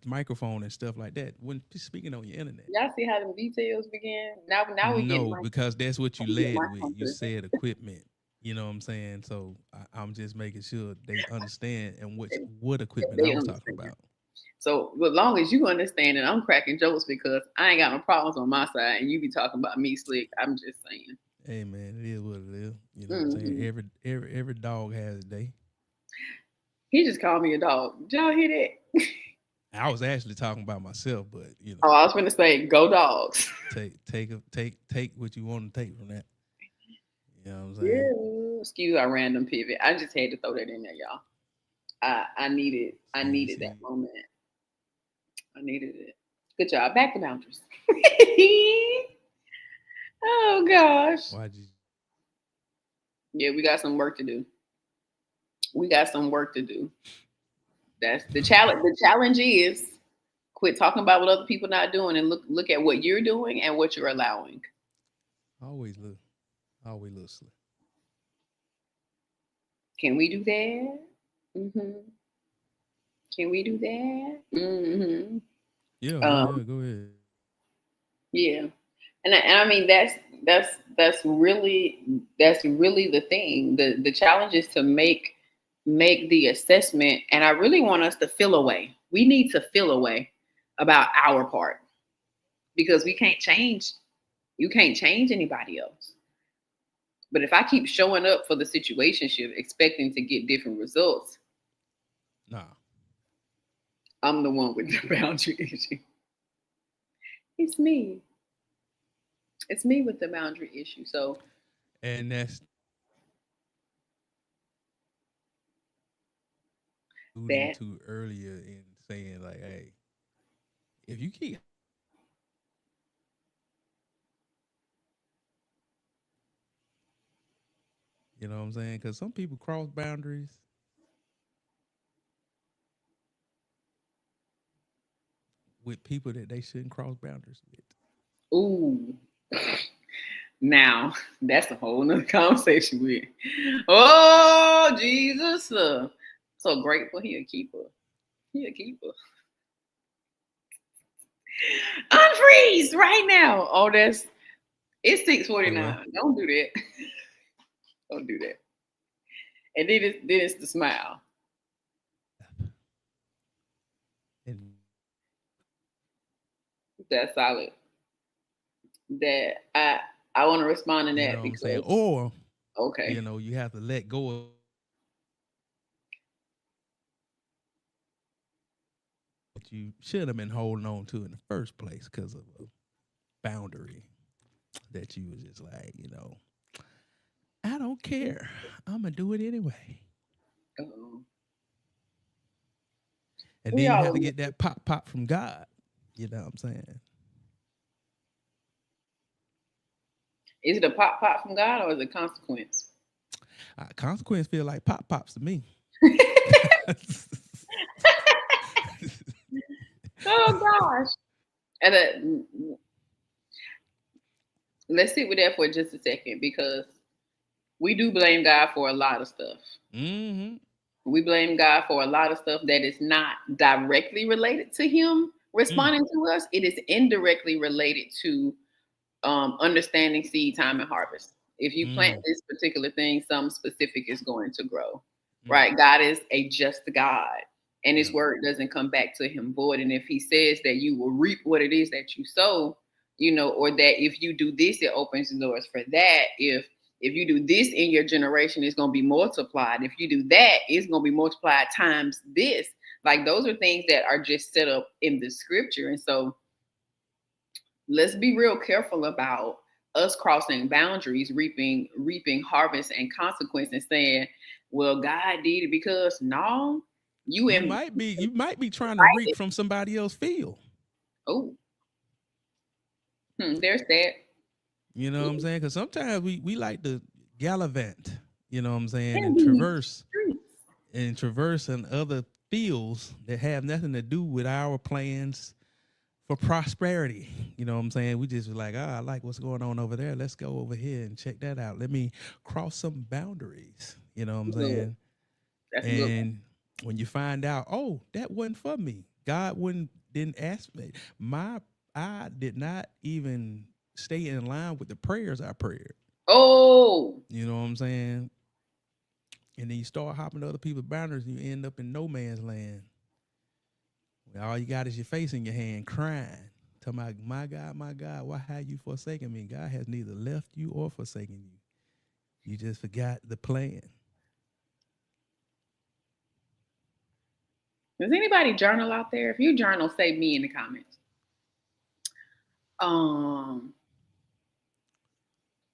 microphone and stuff like that. When speaking on your internet, y'all see how the details begin. Now we no, because that's what you led with. You said equipment. You know what I'm saying? So I'm just making sure they understand and what equipment I was talking about. So as long as you understand it, I'm cracking jokes because I ain't got no problems on my side, and you be talking about me slick. I'm just saying. Hey man, it is what it is. You know what I'm saying? Every dog has a day. He just called me a dog. Did y'all hear that? I was actually talking about myself, but you know. Oh, I was going to say, go dogs. Take what you want to take from that. You know what I'm saying? Yeah. Excuse our random pivot. I just had to throw that in there, y'all. I needed that moment. I needed it. Good job. Back to boundaries. Oh gosh. Why'd you? Yeah, we got some work to do. That's the challenge. The challenge is quit talking about what other people not doing and look at what you're doing and what you're allowing. Always look slow. Can we do that? Mm-hmm. Can we do that? Mm-hmm. Yeah, go ahead. Yeah, and I mean that's really the thing. The challenge is to make the assessment, and I really want us to feel away. we need to feel a way about our part, because we can't change. You can't change anybody else. But if I keep showing up for the situationship expecting to get different results, Nah. I'm the one with the boundary issue. It's me. It's me with the boundary issue. So, And that's alluding that to earlier in saying like, hey, if you keep, you know what I'm saying? Because some people cross boundaries with people that they shouldn't cross boundaries with. ooh. Now that's a whole nother conversation with. Oh Jesus. So grateful he a keeper. He a keeper. Unfreeze right now. Oh, it's Say what? 6:49. Don't do that. Don't do that. And then it's the smile. And That's solid. That I want to respond to you that know what I'm saying? because Or, okay. you know, you have to let go of what you should have been holding on to in the first place because of a boundary that you was just like, you know, I don't care. I'm gonna do it anyway. Uh-oh. And We then you have all to get that pop from God. You know what I'm saying? is it a pop from God or is it consequence? Consequence feel like pops to me. Oh gosh. And let's sit with that for just a second, because we do blame God for a lot of stuff. Mm-hmm. We blame God for a lot of stuff that is not directly related to Him responding to us. It is indirectly related to understanding seed time and harvest. If you plant Mm. this particular thing, some specific is going to grow, Mm. right? God is a just God, and His Yeah. word doesn't come back to Him void. And if He says that you will reap what it is that you sow, or that if you do this, it opens the doors for that. If you do this in your generation, it's going to be multiplied. If you do that, it's going to be multiplied times this. Like, those are things that are just set up in the scripture. And so let's be real careful about us crossing boundaries, reaping harvest and consequence, and saying, well, God did it, because no, You might be trying to reap from somebody else's field. oh, there's that. You know what I'm Ooh, saying? Because sometimes we like to gallivant, you know what I'm saying, in and these traverse streets. in other fields that have nothing to do with our plans for prosperity. You know what I'm saying? We just like, I like what's going on over there. Let's go over here and check that out. Let me cross some boundaries. You know what I'm Good. saying? That's a good one. And when you find out, oh, that wasn't for me. God didn't ask me. I did not even stay in line with the prayers I prayed. Oh, You know what I'm saying? And then you start hopping to other people's boundaries and you end up in no man's land. All you got is your face in your hand crying. Talking about, my God, why have you forsaken me? God has neither left you or forsaken you. You just forgot the plan. does anybody journal out there? If you journal, save me in the comments. Um,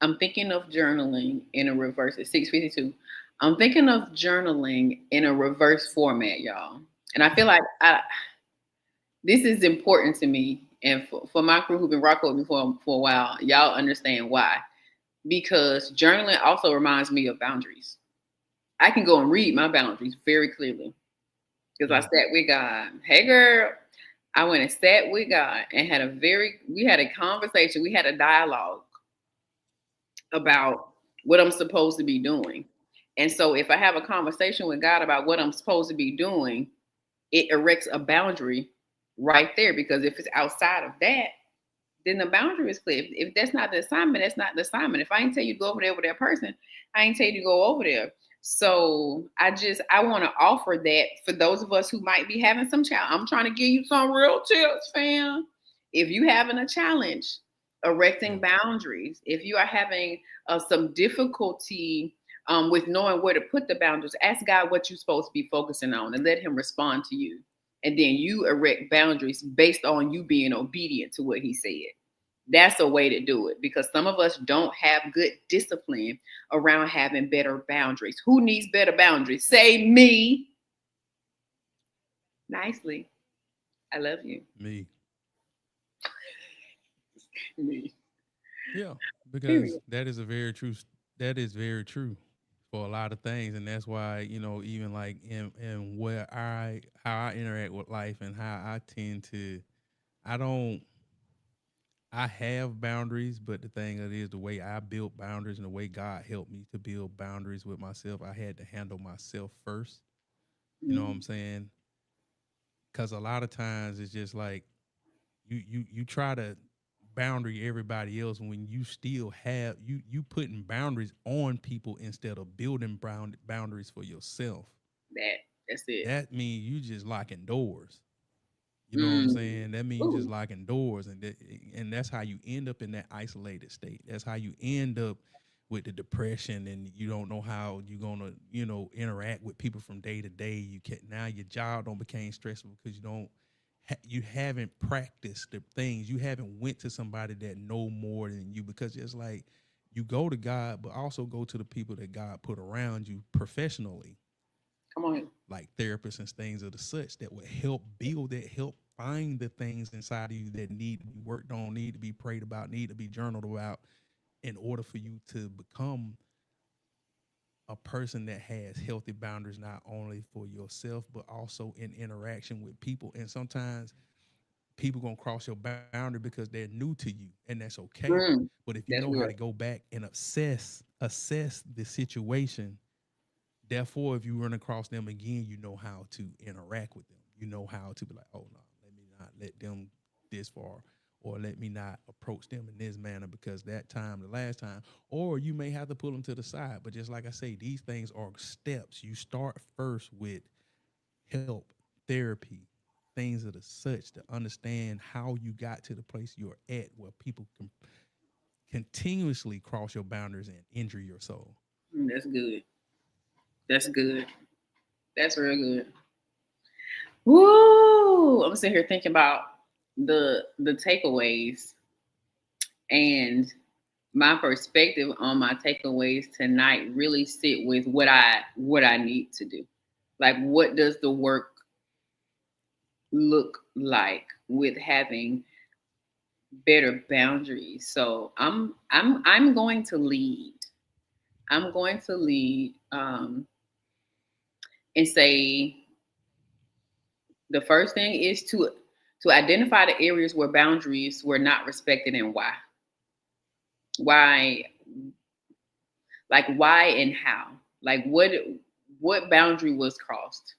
I'm thinking of journaling in a reverse. It's 6:52. I'm thinking of journaling in a reverse format, y'all. And I feel like this is important to me, and for my crew who've been rocking with me for a while, y'all understand why. Because journaling also reminds me of boundaries. I can go and read my boundaries very clearly, because I sat with God. Hey, girl, I went and sat with God and we had a conversation. We had a dialogue about what I'm supposed to be doing. And so if I have a conversation with God about what I'm supposed to be doing, it erects a boundary right there. Because if it's outside of that, then the boundary is clear. If that's not the assignment, that's not the assignment. If I ain't tell you to go over there with that person, I ain't tell you to go over there. So I want to offer that for those of us who might be having some challenge. I'm trying to give you some real tips, fam. If you having a challenge erecting boundaries, if you are having some difficulty with knowing where to put the boundaries, ask God what you're supposed to be focusing on and let him respond to you. And then you erect boundaries based on you being obedient to what he said. That's a way to do it, because some of us don't have good discipline around having better boundaries. Who needs better boundaries? Say me. Nicely. I love you. Me. Me. Yeah, because Period. that is a very true. That is very true for a lot of things, and that's why even like in where how I interact with life and how I tend to, I don't. I have boundaries, but the thing of it is the way I built boundaries and the way God helped me to build boundaries with myself, I had to handle myself first. You know what I'm Mm, saying? Because a lot of times it's just like you try to boundary everybody else when you still have you putting boundaries on people instead of building boundaries for yourself. that's it. That means you just locking doors. You know what I'm Mm. saying? That means just Ooh, locking doors, and that's how you end up in that isolated state. That's how you end up with the depression, and you don't know how you're gonna, interact with people from day to day. You can now your job don't became stressful because you haven't practiced the things. You haven't went to somebody that know more than you, because it's like you go to God, but also go to the people that God put around you professionally, come on. like therapists and things of the such that would help build that, help find the things inside of you that need to be worked on, need to be prayed about, need to be journaled about, in order for you to become a person that has healthy boundaries, not only for yourself but also in interaction with people. And sometimes people gonna cross your boundary because they're new to you, and that's okay. Mm, But if you that's know how real. to go back and assess the situation, therefore, if you run across them again, you know how to interact with them. You know how to be like, oh no, let me not let them this far, or let me not approach them in this manner because that time, the last time, or you may have to pull them to the side. But just like I say, these things are steps. You start first with help, therapy, things of the such to understand how you got to the place you're at where people can continuously cross your boundaries and injure your soul. That's good. That's good. That's real good. Woo! I'm sitting here thinking about the takeaways, and my perspective on my takeaways tonight really sit with what I need to do. Like, what does the work look like with having better boundaries? So I'm going to lead. I'm going to lead and say the first thing is to identify the areas where boundaries were not respected and why. Why, like why and how. Like what boundary was crossed?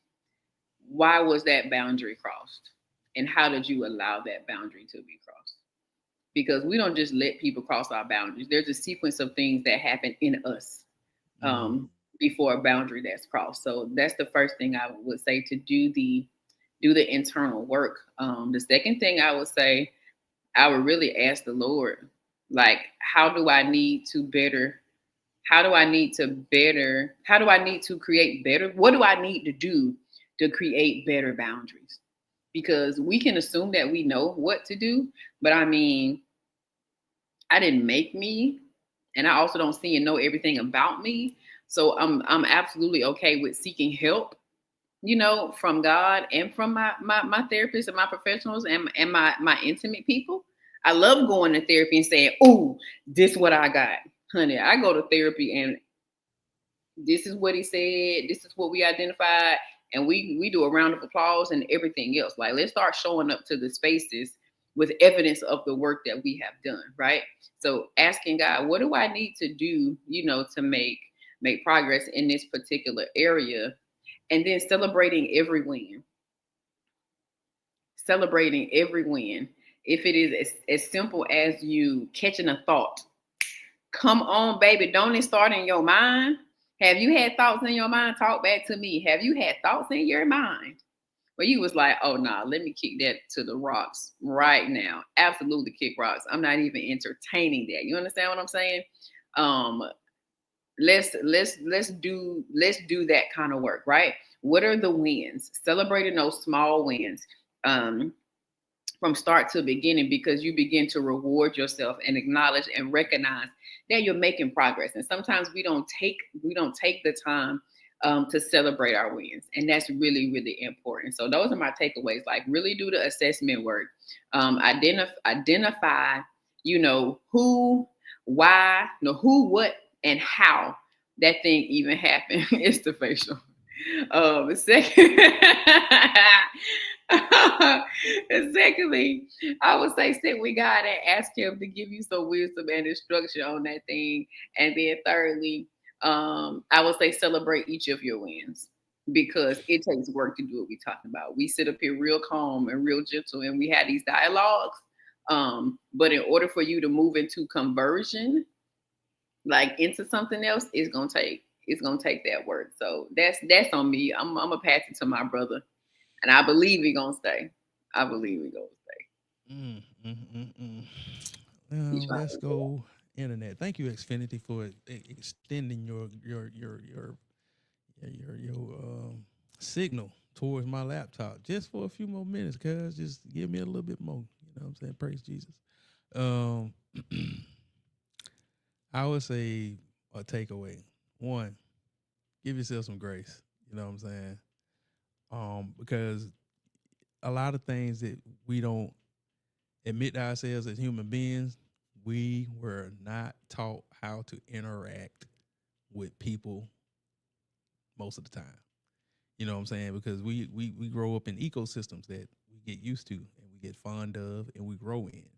Why was that boundary crossed? And how did you allow that boundary to be crossed? Because we don't just let people cross our boundaries. There's a sequence of things that happen in us Mm. before a boundary that's crossed. So that's the first thing I would say, to do the internal work. The second thing I would say, I would really ask the Lord, like, how do I need to better? How do I need to better? How do I need to create better? What do I need to do to create better boundaries? Because we can assume that we know what to do, but I mean, I didn't make me, and I also don't see and know everything about me. So I'm absolutely okay with seeking help, from God and from my therapist and my professionals and my intimate people. I love going to therapy and saying, "Oh, this what I got, honey." I go to therapy and this is what he said. This is what we identified, and we do a round of applause and everything else. Like, let's start showing up to the spaces with evidence of the work that we have done, right? So asking God, what do I need to do, to make progress in this particular area, and then celebrating every win. Celebrating every win. If it is as simple as you catching a thought, come on, baby, don't it start in your mind? Have you had thoughts in your mind? Talk back to me. Have you had thoughts in your mind where you was like, oh nah, let me kick that to the rocks right now? Absolutely kick rocks. I'm not even entertaining that. You understand what I'm saying? Um, let's do that kind of work, right? What are the wins? Celebrating those small wins. From start to beginning, because you begin to reward yourself and acknowledge and recognize that you're making progress. And sometimes we don't take the time to celebrate our wins, and that's really really important. So those are my takeaways. Like, really do the assessment work. Identify, who, why, who, what, and how that thing even happened. It's the facial. Second, secondly, I would say sit with God and ask Him to give you some wisdom and instruction on that thing. And then thirdly, I would say celebrate each of your wins, because it takes work to do what we're talking about. We sit up here real calm and real gentle, and we have these dialogues. But in order for you to move into conversion, like into something else, it's gonna take that work. So that's on me. I'm gonna pass it to my brother, and I believe he gonna stay. I believe he gonna stay. Mm, mm, mm, mm. He's trying Let's to. go internet. Thank you, Xfinity, for extending your signal towards my laptop just for a few more minutes, cuz just give me a little bit more. You know what I'm saying? Praise Jesus. Um I would say a takeaway. One, give yourself some grace. You know what I'm saying? Because a lot of things that we don't admit to ourselves as human beings, we were not taught how to interact with people most of the time. You know what I'm saying? Because we grow up in ecosystems that we get used to and we get fond of and we grow in.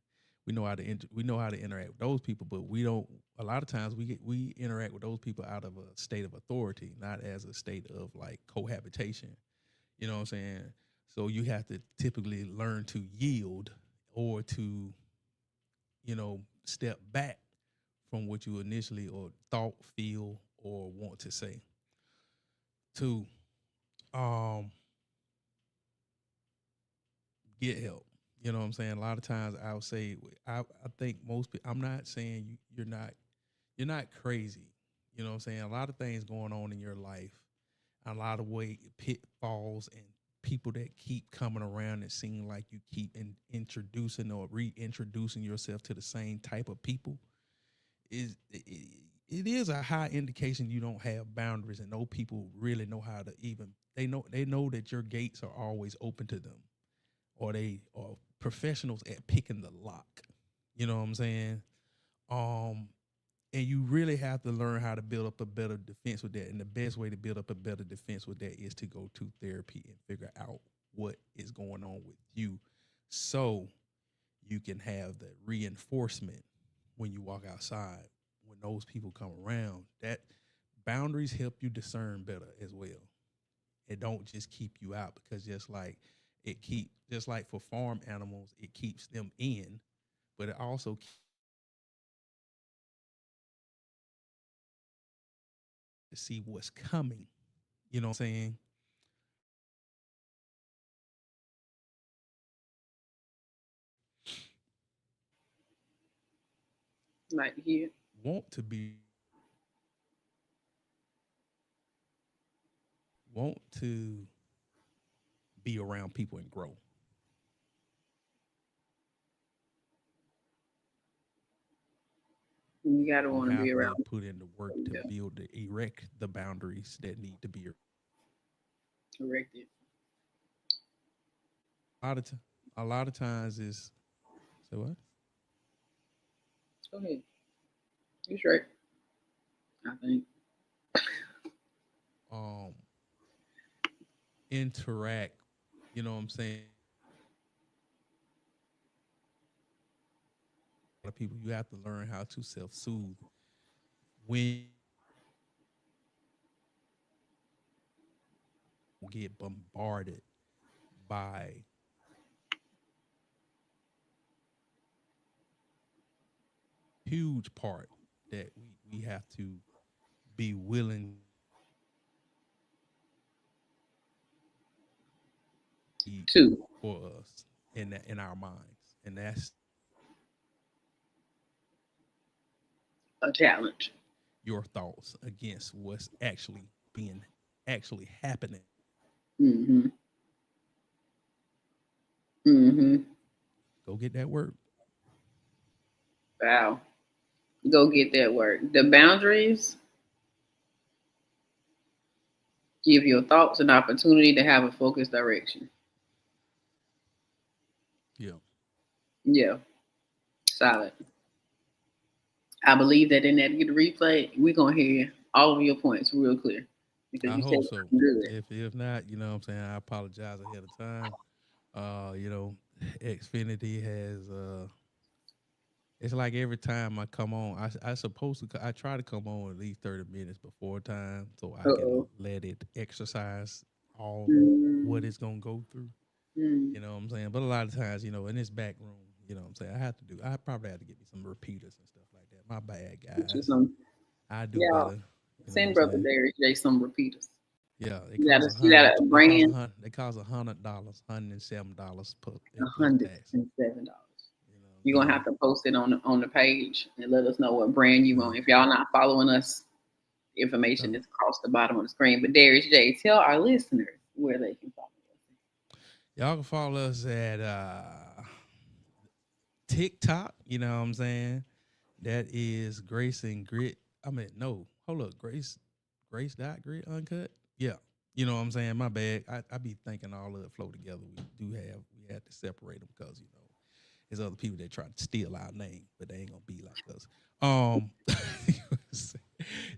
We know how to interact with those people, but we don't. A lot of times we interact with those people out of a state of authority, not as a state of like cohabitation. You know what I'm saying? So you have to typically learn to yield or to, step back from what you initially or thought, feel, or want to say. Two, um, get help. You know what I'm saying? A lot of times I'll say I think most people. I'm not saying you're not crazy. You know what I'm saying? A lot of things going on in your life, a lot of way pitfalls and people that keep coming around and seem like you keep introducing or reintroducing yourself to the same type of people it is a high indication you don't have boundaries and no people really know how to even they know that your gates are always open to them or they are professionals at picking the lock. You know what I'm saying? Um, and you really have to learn how to build up a better defense with that. And the best way to build up a better defense with that is to go to therapy and figure out what is going on with you, so you can have the reinforcement when you walk outside. When those people come around, that boundaries help you discern better as well. It don't just keep you out because just like for farm animals, it keeps them in, but it also to see what's coming. You know what I'm saying? Like here. Want to be want to be around people and grow. You gotta You want to be have to around. put in the work to Yeah, build the erect the boundaries that need to be. corrected. A lot of t- a lot of times is so what? Go ahead. You straight? I think. Um interact, you know what I'm saying? A lot of people you have to learn how to self-soothe when you get bombarded by huge part that we have to be willing. Two. for us in our minds, and that's A challenge. your thoughts against what's actually happening. Mm-hmm. Mm-hmm. Go get that work. Wow. Go get that work. The boundaries give your thoughts an opportunity to have a focused direction. Yeah, Yeah. Solid. I believe that in that get replay, we're gonna hear all of your points real clear. Because I you said hope so. something good. If not, you know what I'm saying, I apologize ahead of time. You know, Xfinity has it's like every time I come on, I supposed to I try to come on at least 30 minutes before time so I can Uh-oh. let it exercise all what Mm, it's gonna go through. mm. You know what I'm saying? But a lot of times, you know, in this back room, you know what I'm saying, I probably have to get me some repeaters and stuff like that. My bad, Get you guys. some. I do Yeah. better. You know what I'm Send Brother saying? Darius J some repeaters. Yeah, You got a brand they cost $100, $107 plus tax. $107. You know what I'm You're gonna saying? have to post it on the page and let us know what brand you Yeah. want. If y'all not following us, information is across the bottom of the screen. But Darius J, tell our listeners where they can follow Y'all can follow us at TikTok, you know what I'm saying? That is Grace and Grit. I mean, no, hold up, Grace dot Grit Uncut. Yeah. You know what I'm saying? My bad. I be thinking all of it flow together. We had to separate them because, you know, there's other people that try to steal our name, but they ain't gonna be like us. Um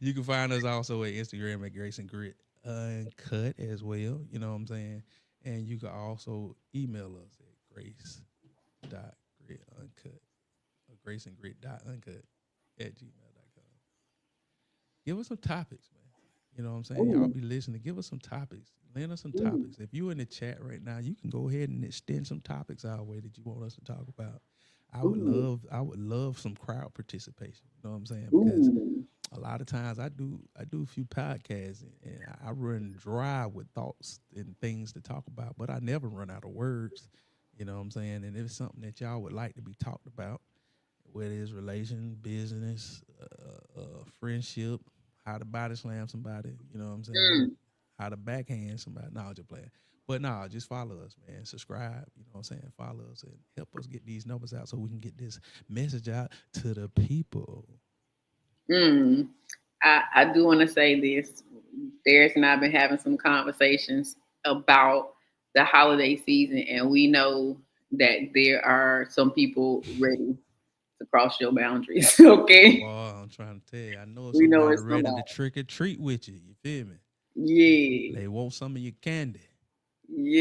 you can find us also at Instagram at Grace and Grit Uncut as well. You know what I'm saying? And you can also email us at Grace dot Grit Uncut or Grace and Grit dot Uncut at gmail.com. Give us some topics, man. You know what I'm saying? Y'all you. be listening. Give us some topics. Lend us some Ooh, topics. If you're in the chat right now, you can go ahead and extend some topics our way that you want us to talk about. ooh, I would love some crowd participation. You know what I'm saying? Because ooh. a lot of times I do a few podcasts and I run dry with thoughts and things to talk about, but I never run out of words. You know what I'm saying? And if it's something that y'all would like to be talked about, whether it's relation, business, friendship, how to body slam somebody, you know what I'm saying? Mm. How to backhand somebody. No, just playing. But no, just follow us, man. Subscribe, you know what I'm saying? Follow us and help us get these numbers out so we can get this message out to the people. Mm. I do want to say this. Darius and I have been having some conversations about the holiday season, and we know that there are some people ready to cross your boundaries. Okay, Boy, I'm trying to tell you, I know we know somebody it's ready somebody. to trick or treat with you. You feel me? Yeah, They want some of your candy.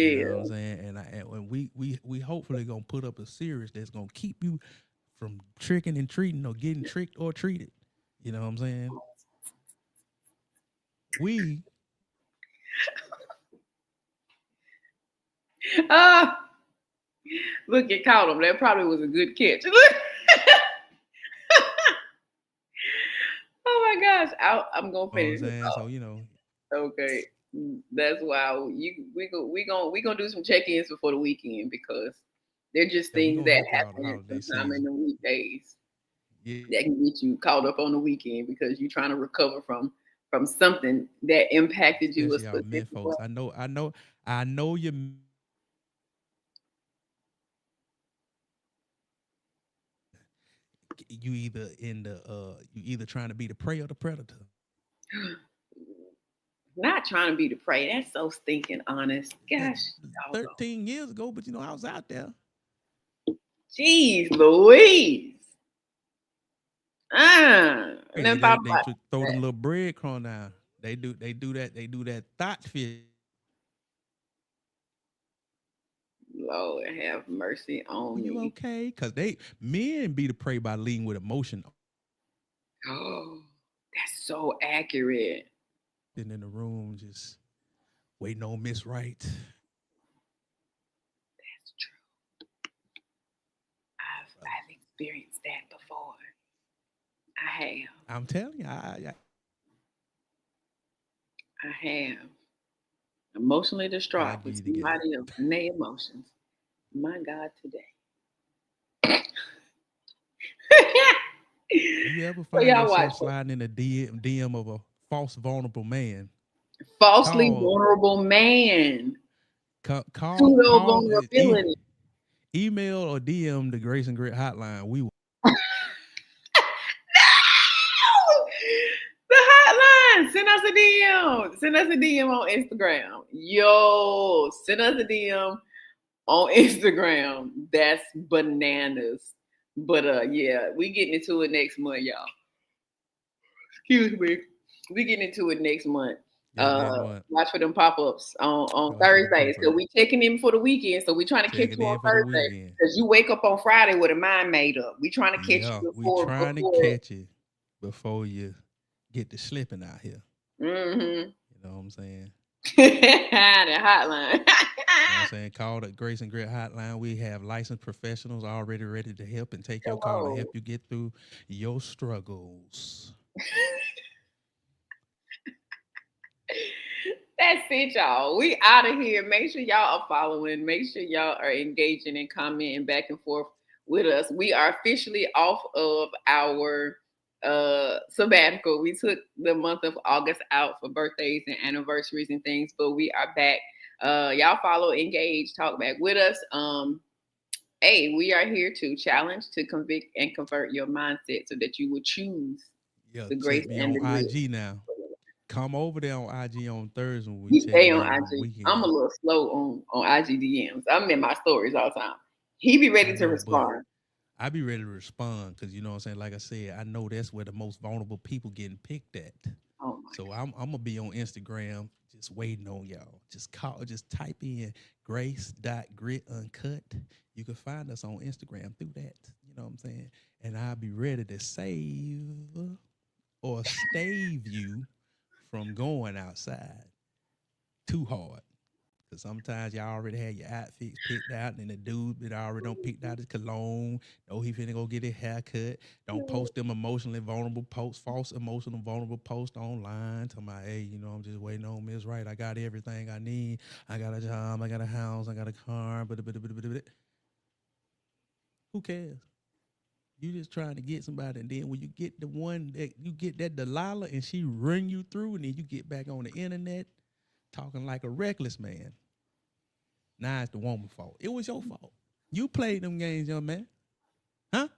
You know what I'm yeah. saying? And we hopefully gonna put up a series that's gonna keep you from tricking and treating or getting tricked or treated. You know what I'm saying? We Ah, look, it caught him. That probably was a good catch. Oh my gosh, I'm gonna know what I'm finish this saying? So, off. you know, Okay, that's why we gonna do some check-ins before the weekend because they're just yeah, we're things gonna that help y'all the happen holiday sometime in season. the weekdays Yeah, that can get you caught up on the weekend because you're trying to recover from something that impacted you a especially y'all specific men way. folks. I know you either trying to be the prey or the predator. Not trying to be the prey. That's so stinking honest. Yeah, Gosh, doggone. 13 years ago, but you know, I was out there. Jeez Louise. And Crazy. then thought They about throw them that. little breadcrumb down. They do that thought fish. Lord have mercy Are on you me. okay? Cause they men be the prey by leading with emotion. Oh, that's so accurate. Sitting in the room just waiting on Miss Right. That's true. I've experienced that before. I have. I'm telling you, I have. Emotionally I'll distraught give with you the game. somebody else and their emotions. My God, today. You ever So find y'all watch yourself sliding in the DM of a false vulnerable man? falsely Call, vulnerable man. Pseudo call, vulnerability. email or DM the Grace and Grit hotline. We will. No! The hotline. Send us a DM. Send us a DM on Instagram. Yo, send us a DM on Instagram. That's bananas. But yeah, we getting into it next month, y'all. Excuse me. We getting into it next month. Yeah, next month. Watch for them pop-ups on Watch for them Thursdays. So pop-ups. we checking in for the weekend. So we trying to catch Checking you on in for the Thursday. weekend. Because you wake up on Friday with a mind made up. We trying to catch Yeah, you we trying to before. catch you before you get to slipping out here. Mm-hmm. You know what I'm saying? The hotline. You know what I'm saying? Call the Grace and Grit hotline. We have licensed professionals already ready to help and take your call to help you get through your struggles. That's it, y'all. We out of here. Make sure y'all are following. Make sure y'all are engaging and commenting back and forth with us. We are officially off of our sabbatical. We took the month of August out for birthdays and anniversaries and things, but we are back. Y'all follow, engage, talk back with us. Hey, we are here to challenge, to convict, and convert your mindset so that you will choose the grace Check me and on the grit. IG now. Come over there on IG on Thursday when we He check stay in on on the IG. weekend. I'm a little slow on IG DMs. I'm in my stories all the time. He be ready to respond. I be ready to respond because you know what I'm saying. Like I said, I know that's where the most vulnerable people getting picked at. Oh my So I'm gonna be on Instagram, just waiting on y'all. Just type in Grace.Grit Uncut. You can find us on Instagram through that. You know what I'm saying. And I'll be ready to save or stave you from going outside too hard. Cause sometimes y'all already had your outfits picked out, and the dude that already don't picked out his cologne. Know he finna go get his haircut. Don't post them emotionally vulnerable posts, false emotional vulnerable posts online. Tell my, hey, you know, I'm just waiting on Miss Right. I got everything I need. I got a job. I got a house. I got a car. But who cares? You just trying to get somebody, and then when you get the one that you get that Delilah, and she run you through, and then you get back on the internet talking like a reckless man. Now it's the woman's fault. It was your fault. You played them games, young man. Huh?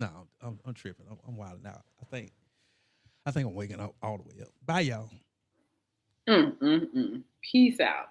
No, I'm tripping. I'm wilding out. I think I'm waking up all the way up. Bye, y'all. Peace out.